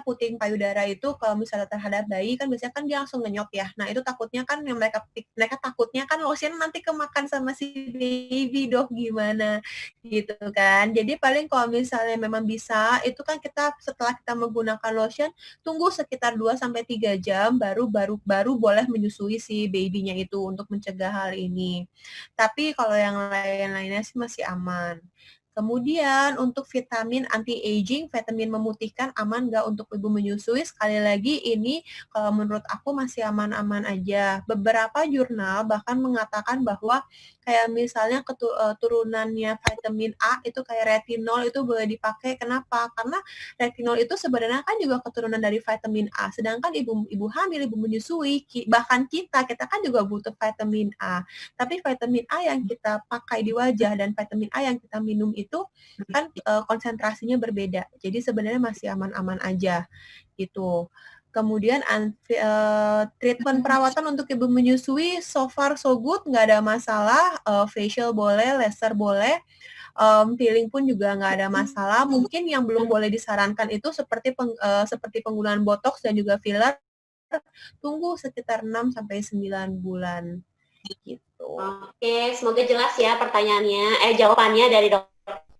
E: puting payudara itu kalau misalnya terhadap bayi kan biasanya kan dia langsung ngenyot ya. Nah itu takutnya kan yang mereka takutnya kan lotion nanti kemakan sama si baby, dok gimana gitu kan. Jadi paling kalau misalnya memang bisa, itu kan kita setelah kita menggunakan lotion tunggu sekitar 2-3 jam baru boleh menyusui si baby-nya itu untuk mencegah hal ini. Tapi kalau yang lain-lainnya sih masih aman. Kemudian untuk vitamin anti-aging, vitamin memutihkan aman nggak untuk ibu menyusui? Sekali lagi ini kalau menurut aku masih aman-aman aja. Beberapa jurnal bahkan mengatakan bahwa kayak misalnya turunannya vitamin A itu kayak retinol itu boleh dipakai. Kenapa? Karena retinol itu sebenarnya kan juga keturunan dari vitamin A. Sedangkan ibu hamil, ibu menyusui, bahkan kita kan juga butuh vitamin A. Tapi vitamin A yang kita pakai di wajah dan vitamin A yang kita minum itu kan konsentrasinya berbeda. Jadi sebenarnya masih aman-aman aja gitu. Kemudian treatment perawatan untuk ibu menyusui so far so good, nggak ada masalah. Facial boleh, laser boleh, peeling pun juga nggak ada masalah. Mungkin yang belum boleh disarankan itu seperti penggunaan botox dan juga filler. Tunggu sekitar 6-9 bulan gitu.
B: Oke, semoga jelas ya jawabannya dari dokter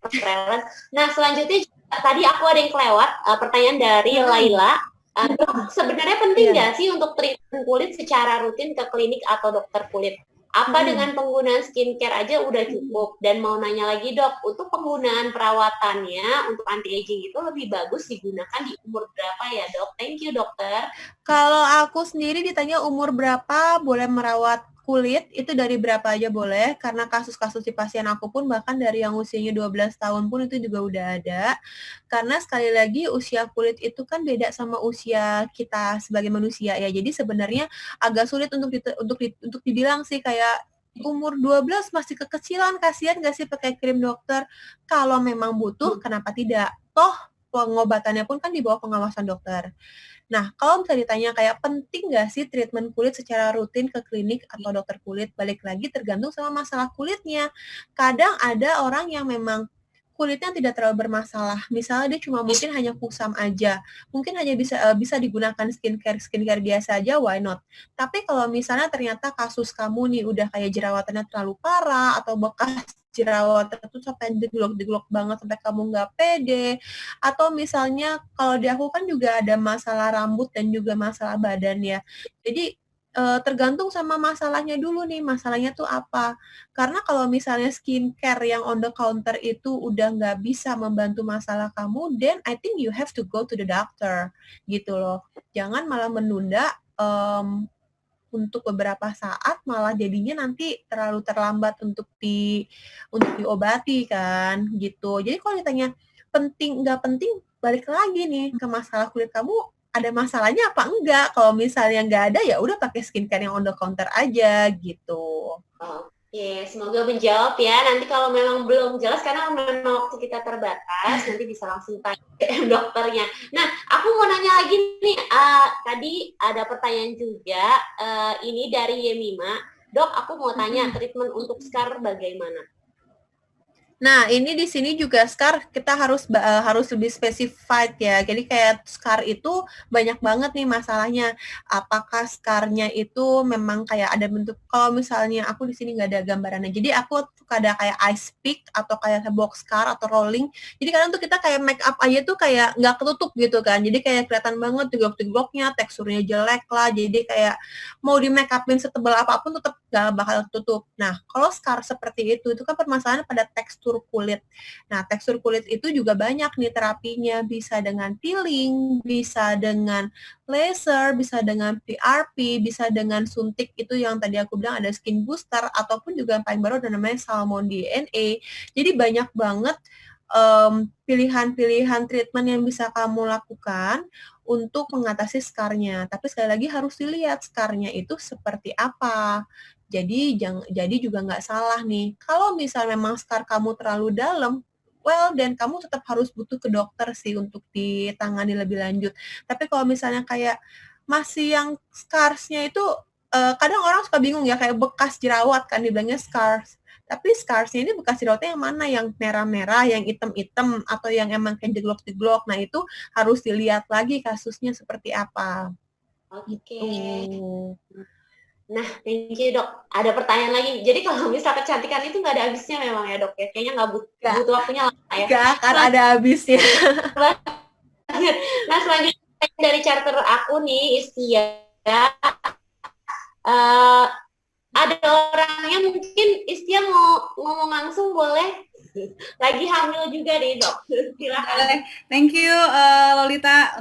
B: Ellen. Nah, selanjutnya tadi aku ada yang kelewat pertanyaan dari Laila. Dok, sebenarnya penting nggak sih untuk treatment kulit secara rutin ke klinik atau dokter kulit? Apa dengan penggunaan skincare aja udah cukup? Dan mau nanya lagi dok, untuk penggunaan perawatannya untuk anti-aging itu lebih bagus digunakan di umur berapa ya dok? Thank you dokter.
E: Kalau aku sendiri ditanya umur berapa boleh merawat kulit, itu dari berapa aja boleh, karena kasus-kasus di pasien aku pun bahkan dari yang usianya 12 tahun pun itu juga udah ada. Karena sekali lagi usia kulit itu kan beda sama usia kita sebagai manusia ya. Jadi sebenarnya agak sulit untuk dibilang sih kayak umur 12 masih kekecilan, kasihan nggak sih pakai krim dokter? Kalau memang butuh, kenapa tidak? Toh pengobatannya pun kan di bawah pengawasan dokter. Nah, kalau misalnya ditanya kayak penting nggak sih treatment kulit secara rutin ke klinik atau dokter kulit, balik lagi tergantung sama masalah kulitnya. Kadang ada orang yang memang kulitnya tidak terlalu bermasalah. Misalnya dia cuma mungkin hanya kusam aja. Mungkin hanya bisa digunakan skincare biasa aja, why not? Tapi kalau misalnya ternyata kasus kamu nih udah kayak jerawatannya terlalu parah atau bekas jerawat itu sampai deglok banget sampai kamu nggak pede, atau misalnya kalau di aku kan juga ada masalah rambut dan juga masalah badan ya. Jadi tergantung sama masalahnya dulu nih, masalahnya tuh apa. Karena kalau misalnya skincare yang on the counter itu udah nggak bisa membantu masalah kamu, then I think you have to go to the doctor, gitu loh. Jangan malah menunda untuk beberapa saat, malah jadinya nanti terlalu terlambat untuk diobati kan, gitu. Jadi kalau ditanya penting nggak penting, balik lagi nih ke masalah kulit kamu, ada masalahnya apa enggak? Kalau misalnya nggak ada, ya udah pakai skincare yang on the counter aja gitu.
B: Oke, semoga menjawab ya. Nanti kalau memang belum jelas, karena memang waktu kita terbatas, nanti bisa langsung tanya ke dokternya. Nah, aku mau nanya lagi nih, tadi ada pertanyaan juga, ini dari Yemima. Dok, aku mau tanya treatment untuk scar bagaimana?
E: Nah, ini di sini juga scar kita harus lebih specified ya. Jadi kayak scar itu banyak banget nih masalahnya. Apakah scarnya itu memang kayak ada bentuk, kalau misalnya aku di sini nggak ada gambarannya. Jadi aku suka ada kayak ice pick atau kayak box scar atau rolling. Jadi kadang tuh kita kayak make up aja tuh kayak nggak ketutup gitu kan. Jadi kayak kelihatan banget teglok-tegloknya, teksturnya jelek lah. Jadi kayak mau di make upin setebal apapun tetap nggak bakal tutup. Nah, kalau scar seperti itu kan permasalahan pada tekstur kulit. Nah, tekstur kulit itu juga banyak nih terapinya, bisa dengan peeling, bisa dengan laser, bisa dengan PRP, bisa dengan suntik itu yang tadi aku bilang ada skin booster, ataupun juga yang paling baru ada namanya Salmon DNA. Jadi banyak banget pilihan-pilihan treatment yang bisa kamu lakukan untuk mengatasi scarnya. Tapi sekali lagi harus dilihat scarnya itu seperti apa. Jadi juga nggak salah nih. Kalau misal memang scar kamu terlalu dalam, well, dan kamu tetap harus butuh ke dokter sih untuk ditangani lebih lanjut. Tapi kalau misalnya kayak masih yang scarsnya itu, kadang orang suka bingung ya, kayak bekas jerawat kan dibilangnya scars. Tapi scarsnya ini bekas jerawatnya yang mana? Yang merah-merah, yang hitam-hitam, atau yang emang kayak jeglok-jeglok. Nah, itu harus dilihat lagi kasusnya seperti apa.
B: Oke.
E: Gitu.
B: Nah, thank you dok. Ada pertanyaan lagi. Jadi kalau misal kecantikan itu nggak ada habisnya memang ya dok ya? Kayaknya nggak butuh waktunya lama ya?
E: Nggak akan ada habisnya.
B: Nah, selanjutnya dari charter aku nih, Istia. Ada orangnya mungkin Istia mau ngomong langsung boleh? Lagi hamil juga nih dok. Silakan.
C: Thank you Lolita.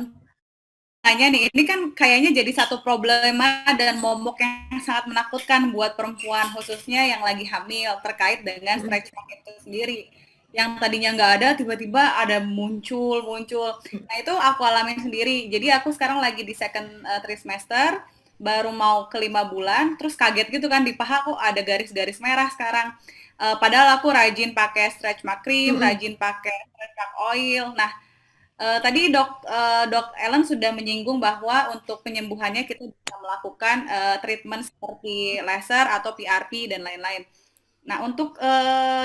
C: Tanya nih, ini kan kayaknya jadi satu problema dan momok yang sangat menakutkan buat perempuan khususnya yang lagi hamil terkait dengan stretch mark itu sendiri. Yang tadinya nggak ada, tiba-tiba ada muncul. Nah itu aku alamin sendiri. Jadi aku sekarang lagi di second trimester, baru mau ke 5 bulan, terus kaget gitu kan di paha kok ada garis-garis merah sekarang. Padahal aku rajin pakai stretch mark cream, rajin pakai stretch mark oil. Nah, tadi Dok Ellen sudah menyinggung bahwa untuk penyembuhannya kita bisa melakukan treatment seperti laser atau PRP dan lain-lain. Nah,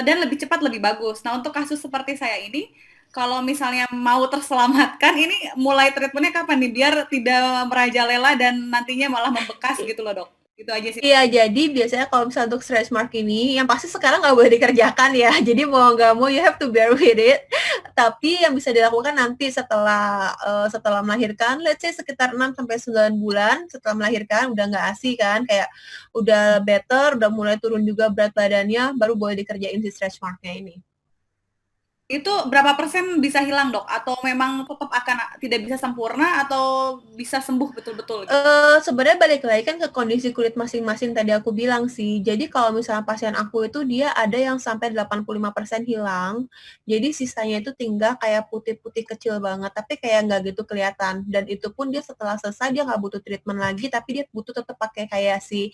C: dan lebih cepat lebih bagus. Nah, untuk kasus seperti saya ini, kalau misalnya mau terselamatkan, ini mulai treatmentnya kapan nih biar tidak merajalela dan nantinya malah membekas gitu loh dok. Itu aja sih.
E: Iya, jadi biasanya kalau misalnya untuk stretch mark ini, yang pasti sekarang nggak boleh dikerjakan ya. Jadi mau nggak mau, you have to bear with it. Tapi yang bisa dilakukan nanti setelah melahirkan, let's say sekitar 6-9 bulan setelah melahirkan, udah nggak ASI kan, kayak udah better, udah mulai turun juga berat badannya, baru boleh dikerjain si stretch marknya ini.
C: Itu berapa persen bisa hilang dok? Atau memang tetap akan tidak bisa sempurna atau bisa sembuh betul-betul? Gitu?
E: Sebenarnya balik lagi kan ke kondisi kulit masing-masing tadi aku bilang sih. Jadi kalau misalnya pasien aku itu dia ada yang sampai 85% hilang. Jadi sisanya itu tinggal kayak putih-putih kecil banget, tapi kayak nggak gitu kelihatan. Dan itu pun dia setelah selesai dia nggak butuh treatment lagi, tapi dia butuh tetap pakai kayak si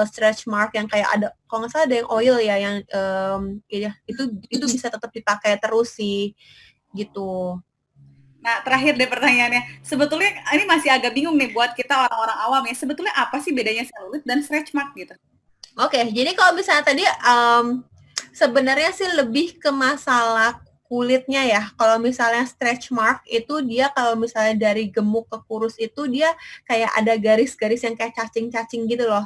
E: stretch mark yang kayak ada, kalau nggak salah ada yang oil ya, yang ya, itu bisa tetap dipakai terus sih gitu.
C: Nah, terakhir deh pertanyaannya. Sebetulnya ini masih agak bingung nih buat kita orang-orang awam ya. Sebetulnya apa sih bedanya selulit dan stretch mark gitu?
E: Oke, jadi kalau misalnya tadi sebenarnya sih lebih ke masalah kulitnya ya. Kalau misalnya stretch mark itu dia kalau misalnya dari gemuk ke kurus itu dia kayak ada garis-garis yang kayak cacing-cacing gitu loh.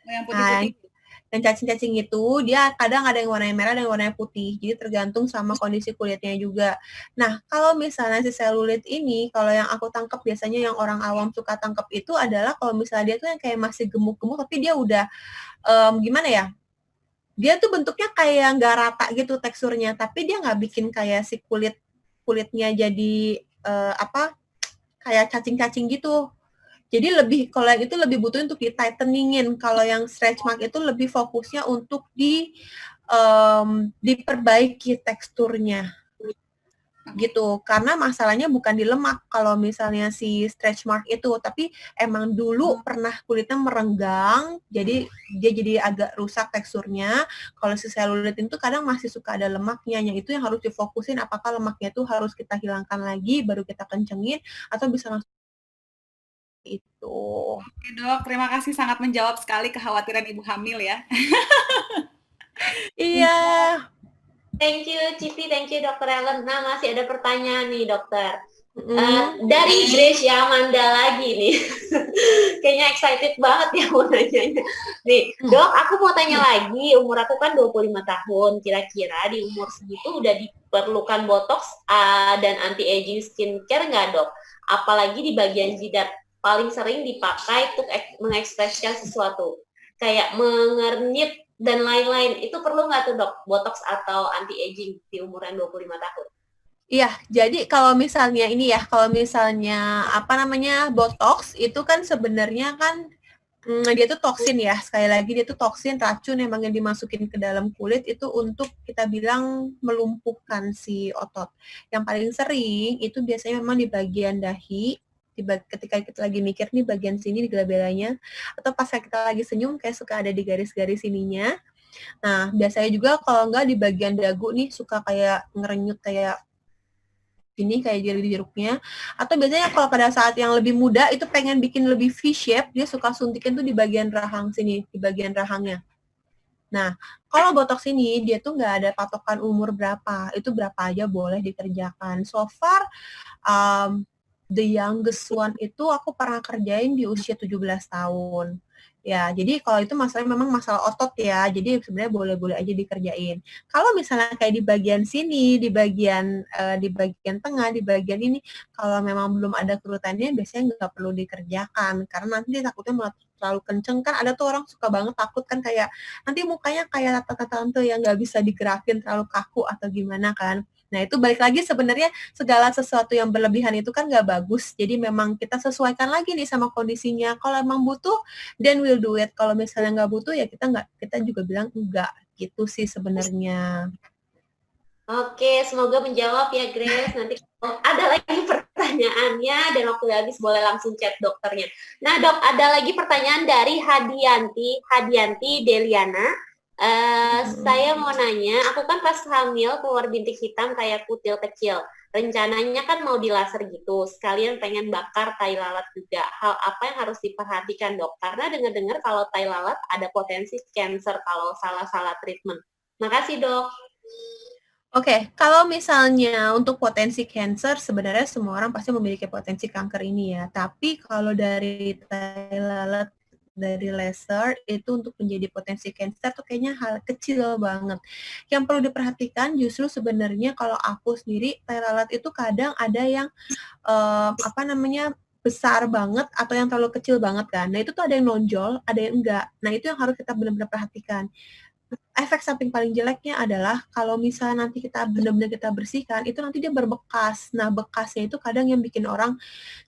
C: Yang putih-putih.
E: Dan cacing-cacing itu dia kadang ada yang warnanya merah, ada yang warnanya putih. Jadi tergantung sama kondisi kulitnya juga. Nah, kalau misalnya si selulit ini, kalau yang aku tangkap biasanya yang orang awam suka tangkap itu adalah kalau misalnya dia tuh yang kayak masih gemuk-gemuk, tapi dia udah gimana ya? Dia tuh bentuknya kayak nggak rata gitu teksturnya, tapi dia nggak bikin kayak si kulitnya jadi kayak cacing-cacing gitu. Jadi kalau yang itu lebih butuh untuk di-tightening-in. Kalau yang stretch mark itu lebih fokusnya untuk diperbaiki teksturnya. Gitu. Karena masalahnya bukan di lemak kalau misalnya si stretch mark itu, tapi emang dulu pernah kulitnya merenggang, jadi dia jadi agak rusak teksturnya. Kalau si selulit itu kadang masih suka ada lemaknya, yang itu yang harus difokusin apakah lemaknya itu harus kita hilangkan lagi baru kita kencengin atau bisa langsung itu.
C: Oke dok, terima kasih sangat menjawab sekali kekhawatiran ibu hamil ya.
E: Iya.
B: Thank you, Cici. Thank you, Dokter Ellen. Nah, masih ada pertanyaan nih, dokter. Dari Grace Amanda lagi nih. Kayaknya excited banget ya mau nanya. Nih, Dok, aku mau tanya lagi. Umur aku kan 25 tahun. Kira-kira di umur segitu udah diperlukan botox dan anti-aging skincare nggak, Dok? Apalagi di bagian jidat. Paling sering dipakai untuk mengekspresikan sesuatu. Kayak mengernyit dan lain-lain. Itu perlu nggak tuh, Dok? Botox atau anti-aging di umuran 25 tahun?
E: Iya, jadi kalau misalnya ini ya, kalau misalnya botox itu kan sebenarnya kan dia tuh toksin ya. Sekali lagi dia tuh toksin, racun emang yang dimasukin ke dalam kulit itu untuk kita bilang melumpuhkan si otot. Yang paling sering itu biasanya memang di bagian dahi, ketika kita lagi mikir nih bagian sini di glabellanya, atau pas kita lagi senyum kayak suka ada di garis-garis sininya. Nah, biasanya juga kalau enggak di bagian dagu nih suka kayak ngerenyut kayak ini kayak jeruk-jeruknya. Atau biasanya kalau pada saat yang lebih muda itu pengen bikin lebih V-shape, dia suka suntikin tuh di bagian rahang sini, di bagian rahangnya. Nah, kalau botox ini dia tuh nggak ada patokan umur berapa, itu berapa aja boleh dikerjakan. So far, the youngest one itu aku pernah kerjain di usia 17 tahun. Ya, jadi kalau itu masalahnya memang masalah otot ya, jadi sebenarnya boleh-boleh aja dikerjain. Kalau misalnya kayak di bagian sini, di bagian tengah, di bagian ini, kalau memang belum ada kerutannya, biasanya nggak perlu dikerjakan, karena nanti takutnya malah terlalu kenceng. Kan ada tuh orang suka banget takut kan kayak, nanti mukanya kayak tante-tante yang nggak bisa digerakin, terlalu kaku atau gimana kan. Nah, itu balik lagi sebenarnya segala sesuatu yang berlebihan itu kan nggak bagus. Jadi memang kita sesuaikan lagi nih sama kondisinya. Kalau emang butuh, then we'll do it. Kalau misalnya nggak butuh, ya kita juga bilang enggak. Gitu sih sebenarnya.
B: Oke, semoga menjawab ya, Grace. Nanti kalau ada lagi pertanyaannya dan waktu habis boleh langsung chat dokternya. Nah, Dok, ada lagi pertanyaan dari Hadianti Deliana. Saya mau nanya, aku kan pas hamil keluar bintik hitam kayak kutil kecil. Rencananya kan mau di laser gitu, sekalian pengen bakar tai lalat juga. Hal apa yang harus diperhatikan, Dok? Karena dengar-dengar kalau tai lalat ada potensi cancer kalau salah-salah treatment. Makasih, Dok.
E: Oke, kalau misalnya untuk potensi cancer, sebenarnya semua orang pasti memiliki potensi kanker ini ya. Tapi kalau dari tai lalat, dari laser, itu untuk menjadi potensi cancer tuh kayaknya hal kecil banget. Yang perlu diperhatikan justru sebenarnya kalau aku sendiri, tai lalat itu kadang ada yang, besar banget atau yang terlalu kecil banget kan. Nah, itu tuh ada yang nonjol, ada yang enggak. Nah, itu yang harus kita benar-benar perhatikan. Efek samping paling jeleknya adalah kalau misalnya nanti kita benar-benar kita bersihkan, itu nanti dia berbekas. Nah, bekasnya itu kadang yang bikin orang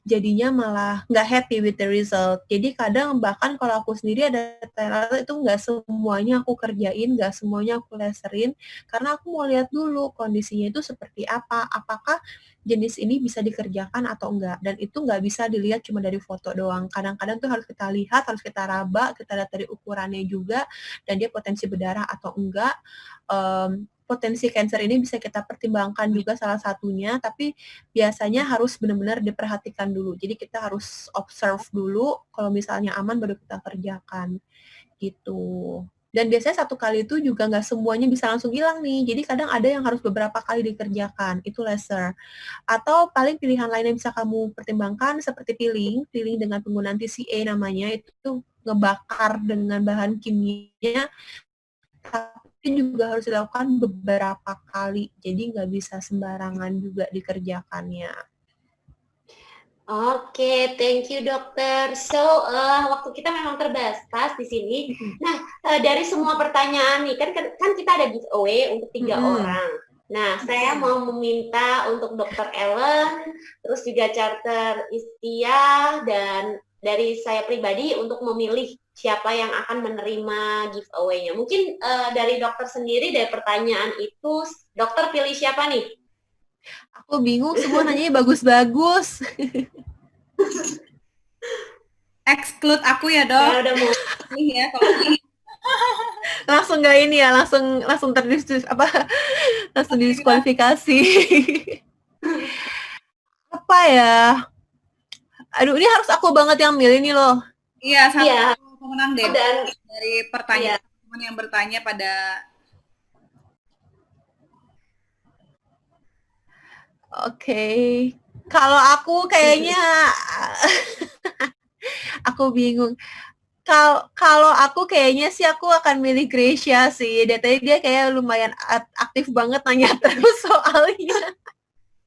E: jadinya malah nggak happy with the result. Jadi kadang bahkan kalau aku sendiri ada tai lalat itu nggak semuanya aku kerjain, nggak semuanya aku laserin, karena aku mau lihat dulu kondisinya itu seperti apa, apakah jenis ini bisa dikerjakan atau enggak. Dan itu nggak bisa dilihat cuma dari foto doang. Kadang-kadang tuh harus kita lihat, harus kita raba, kita lihat dari ukurannya juga, dan dia potensi berdarah atau enggak. Potensi cancer ini bisa kita pertimbangkan juga salah satunya, tapi biasanya harus benar-benar diperhatikan dulu. Jadi kita harus observe dulu, kalau misalnya aman baru kita kerjakan, gitu. Dan biasanya satu kali itu juga nggak semuanya bisa langsung hilang nih, jadi kadang ada yang harus beberapa kali dikerjakan, itu laser. Atau paling pilihan lain yang bisa kamu pertimbangkan seperti peeling dengan penggunaan TCA namanya, itu ngebakar dengan bahan kimia, tapi juga harus dilakukan beberapa kali, jadi nggak bisa sembarangan juga dikerjakannya.
B: Oke, thank you dokter. So, waktu kita memang terbatas di sini. Nah, dari semua pertanyaan nih, kan kita ada giveaway untuk 3 orang. Nah, saya mau meminta untuk Dokter Ellen, terus juga Charter Istia, dan dari saya pribadi untuk memilih siapa yang akan menerima giveaway-nya. Mungkin dari dokter sendiri, dari pertanyaan itu, dokter pilih siapa nih?
E: Aku bingung, semua nanyanya bagus-bagus.
C: Exclude aku ya, Dok.
B: Ya, udah mau
C: nih ya kalau
E: langsung nggak ini ya, langsung langsung diskualifikasi. Apa ya? Aduh, ini harus aku banget yang milih nih loh.
C: Iya, satu pemenang deh.
B: Dan
C: dari pertanyaan teman yang bertanya pada
E: Oke. Kalau aku kayaknya aku bingung. Kalau aku kayaknya sih aku akan milih Gracia sih. Dari tadi dia kayak lumayan aktif banget nanya terus soalnya.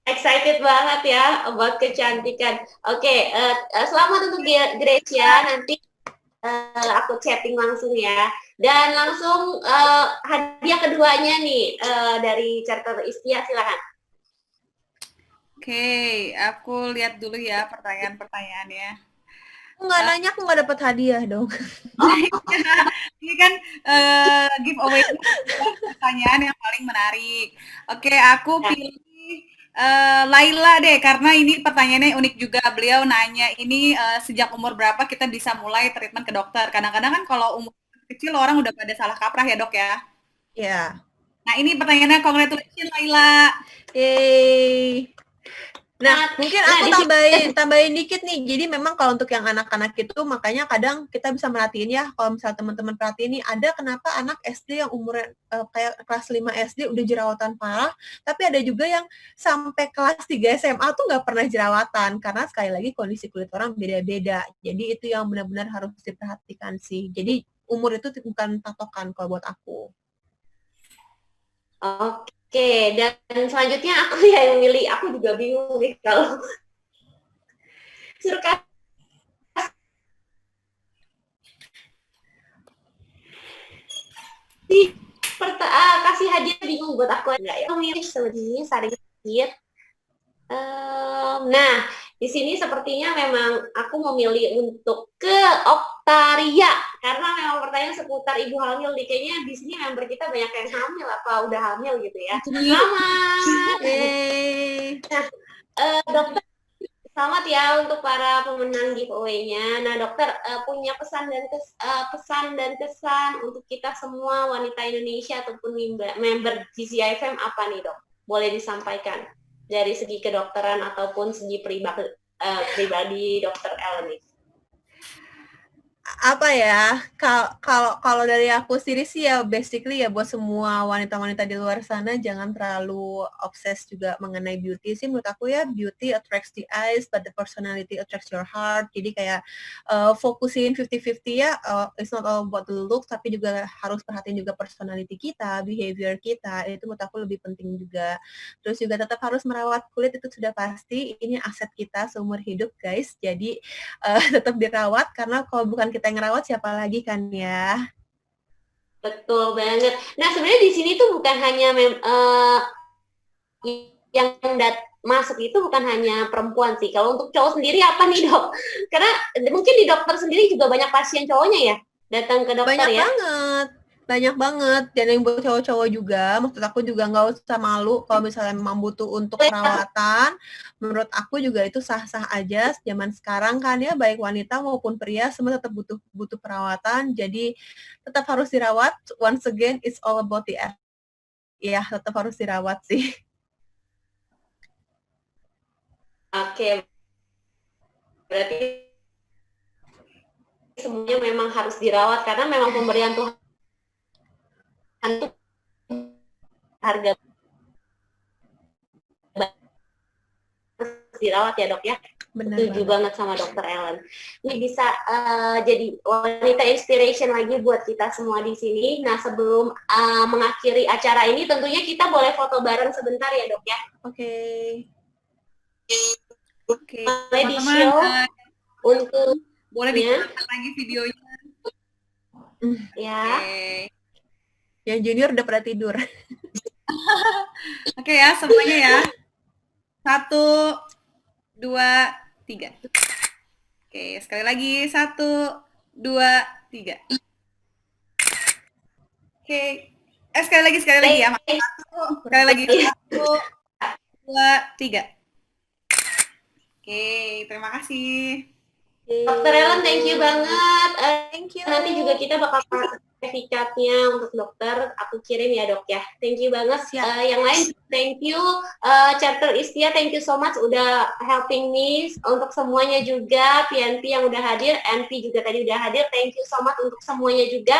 B: Excited banget ya about kecantikan. Oke, selamat untuk Gracia. Nanti aku chatting langsung ya. Dan langsung hadiah keduanya nih dari Charter Istia, silakan.
C: Oke, aku lihat dulu ya pertanyaan-pertanyaannya.
E: Aku nggak nanya, aku nggak dapat hadiah dong.
C: Ini kan giveaway pertanyaan yang paling menarik. Oke, aku pilih Laila deh, karena ini pertanyaannya unik juga. Beliau nanya ini sejak umur berapa kita bisa mulai treatment ke dokter. Kadang-kadang kan kalau umur kecil orang udah pada salah kaprah ya dok ya.
E: Iya.
C: Nah ini pertanyaannya, congratulations Laila.
E: Yeay. Nah, mungkin aku tambahin dikit nih. Jadi memang kalau untuk yang anak-anak itu, makanya kadang kita bisa merhatiin ya, kalau misalnya teman-teman perhatiin nih, ada kenapa anak SD yang umurnya kayak kelas 5 SD udah jerawatan parah, tapi ada juga yang sampai kelas 3 SMA tuh nggak pernah jerawatan, karena sekali lagi kondisi kulit orang beda-beda. Jadi itu yang benar-benar harus diperhatikan sih. Jadi umur itu bukan patokan kalau buat aku.
B: Oke, dan selanjutnya aku yang milih. Aku juga bingung nih kalau suruh kasih hadiah, bingung buat aku enggak ya. Aku milih sebenarnya saring sedikit. Nah, di sini sepertinya memang aku memilih untuk ke Oktaria karena memang pertanyaan seputar ibu hamil nih. Kayaknya di sini member kita banyak yang hamil apa udah hamil gitu ya. Selamat. Nah, dokter, selamat ya untuk para pemenang giveaway-nya. Nah, dokter punya pesan dan kesan untuk kita semua wanita Indonesia ataupun member GCIFM apa nih dok? Boleh disampaikan dari segi kedokteran ataupun segi pribadi dokter Ellen.
E: Apa ya, kalau dari aku sendiri sih ya basically ya buat semua wanita-wanita di luar sana jangan terlalu obses juga mengenai beauty sih. Menurut aku ya, beauty attracts the eyes but the personality attracts your heart. Jadi kayak fokusin 50-50 ya, it's not all about the look, tapi juga harus perhatiin juga personality kita, behavior kita, itu menurut aku lebih penting juga. Terus juga tetap harus merawat kulit, itu sudah pasti, ini aset kita seumur hidup guys, jadi tetap dirawat karena kalau bukan kita yang ngerawat siapa lagi kan ya.
B: Betul banget. Nah sebenarnya di sini tuh bukan hanya yang masuk itu bukan hanya perempuan sih. Kalau untuk cowok sendiri apa nih dok? Karena mungkin di dokter sendiri juga banyak pasien cowoknya ya datang ke dokter ya.
E: Banyak banget, dan yang buat cowok-cowok juga, maksud aku juga nggak usah malu kalau misalnya memang butuh untuk perawatan, menurut aku juga itu sah-sah aja. Zaman sekarang kan ya, baik wanita maupun pria semua tetap butuh perawatan, jadi tetap harus dirawat. Once again, it's all about the effort. Ya, tetap harus dirawat sih.
B: Oke, berarti semuanya memang harus dirawat karena memang pemberian Tuhan itu harga dirawat ya dok ya. Setuju banget sama dokter Ellen. Ini bisa jadi wanita inspiration lagi buat kita semua di sini. Nah sebelum mengakhiri acara ini tentunya kita boleh foto bareng sebentar ya dok ya.
E: Oke.
B: Boleh di show untuk
C: boleh dicatat lagi videonya.
B: Ya.
E: Yang junior udah pada tidur.
C: Oke ya, semuanya ya. 1, 2, 3. Oke, sekali lagi. 1, 2, 3. Oke. Sekali lagi ya. Sekali lagi. 1, 2, 3. Oke, terima kasih.
B: Dokter Ellen, thank you banget.
E: Thank you.
B: Nanti juga kita bakal sertifikatnya untuk dokter, aku kirim ya dok ya. Thank you banget. Yang lain, thank you. Charter Istia, thank you so much udah helping me. Untuk semuanya juga, PNP yang udah hadir, NP juga tadi udah hadir. Thank you so much untuk semuanya juga.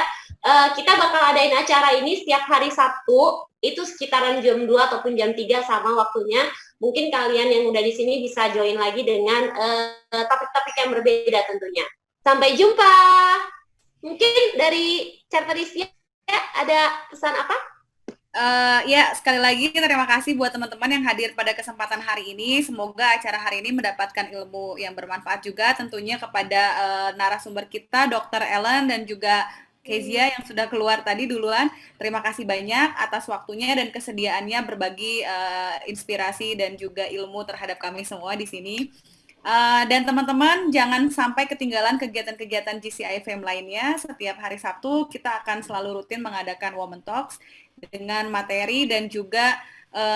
B: Kita bakal adain acara ini setiap hari Sabtu, itu sekitaran jam 2 ataupun jam 3 sama waktunya. mungkin kalian yang udah di sini bisa join lagi dengan topik-topik yang berbeda tentunya. Sampai jumpa. Mungkin dari Chapter Istia ada pesan apa?
C: Ya, sekali lagi terima kasih buat teman-teman yang hadir pada kesempatan hari ini. Semoga acara hari ini mendapatkan ilmu yang bermanfaat juga tentunya kepada narasumber kita, Dr. Ellen dan juga Kezia yang sudah keluar tadi duluan. Terima kasih banyak atas waktunya dan kesediaannya berbagi inspirasi dan juga ilmu terhadap kami semua di sini. Dan teman-teman jangan sampai ketinggalan kegiatan-kegiatan GCIFM lainnya. Setiap hari Sabtu kita akan selalu rutin mengadakan Women Talks dengan materi dan juga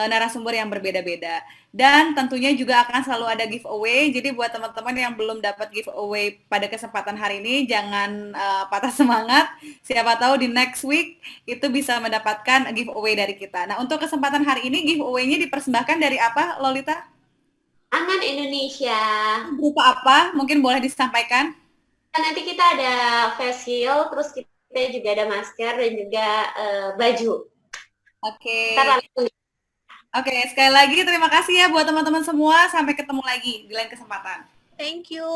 C: narasumber yang berbeda-beda. Dan tentunya juga akan selalu ada giveaway. Jadi buat teman-teman yang belum dapat giveaway pada kesempatan hari ini, jangan patah semangat. Siapa tahu di next week itu bisa mendapatkan giveaway dari kita. Nah, untuk kesempatan hari ini giveaway-nya dipersembahkan dari apa, Lolita?
B: Angan Indonesia.
C: Berupa apa? Mungkin boleh disampaikan?
B: Nanti kita ada face shield, terus kita juga ada masker dan juga baju.
C: Oke, sekali lagi terima kasih ya buat teman-teman semua. Sampai ketemu lagi di lain kesempatan.
D: Thank you.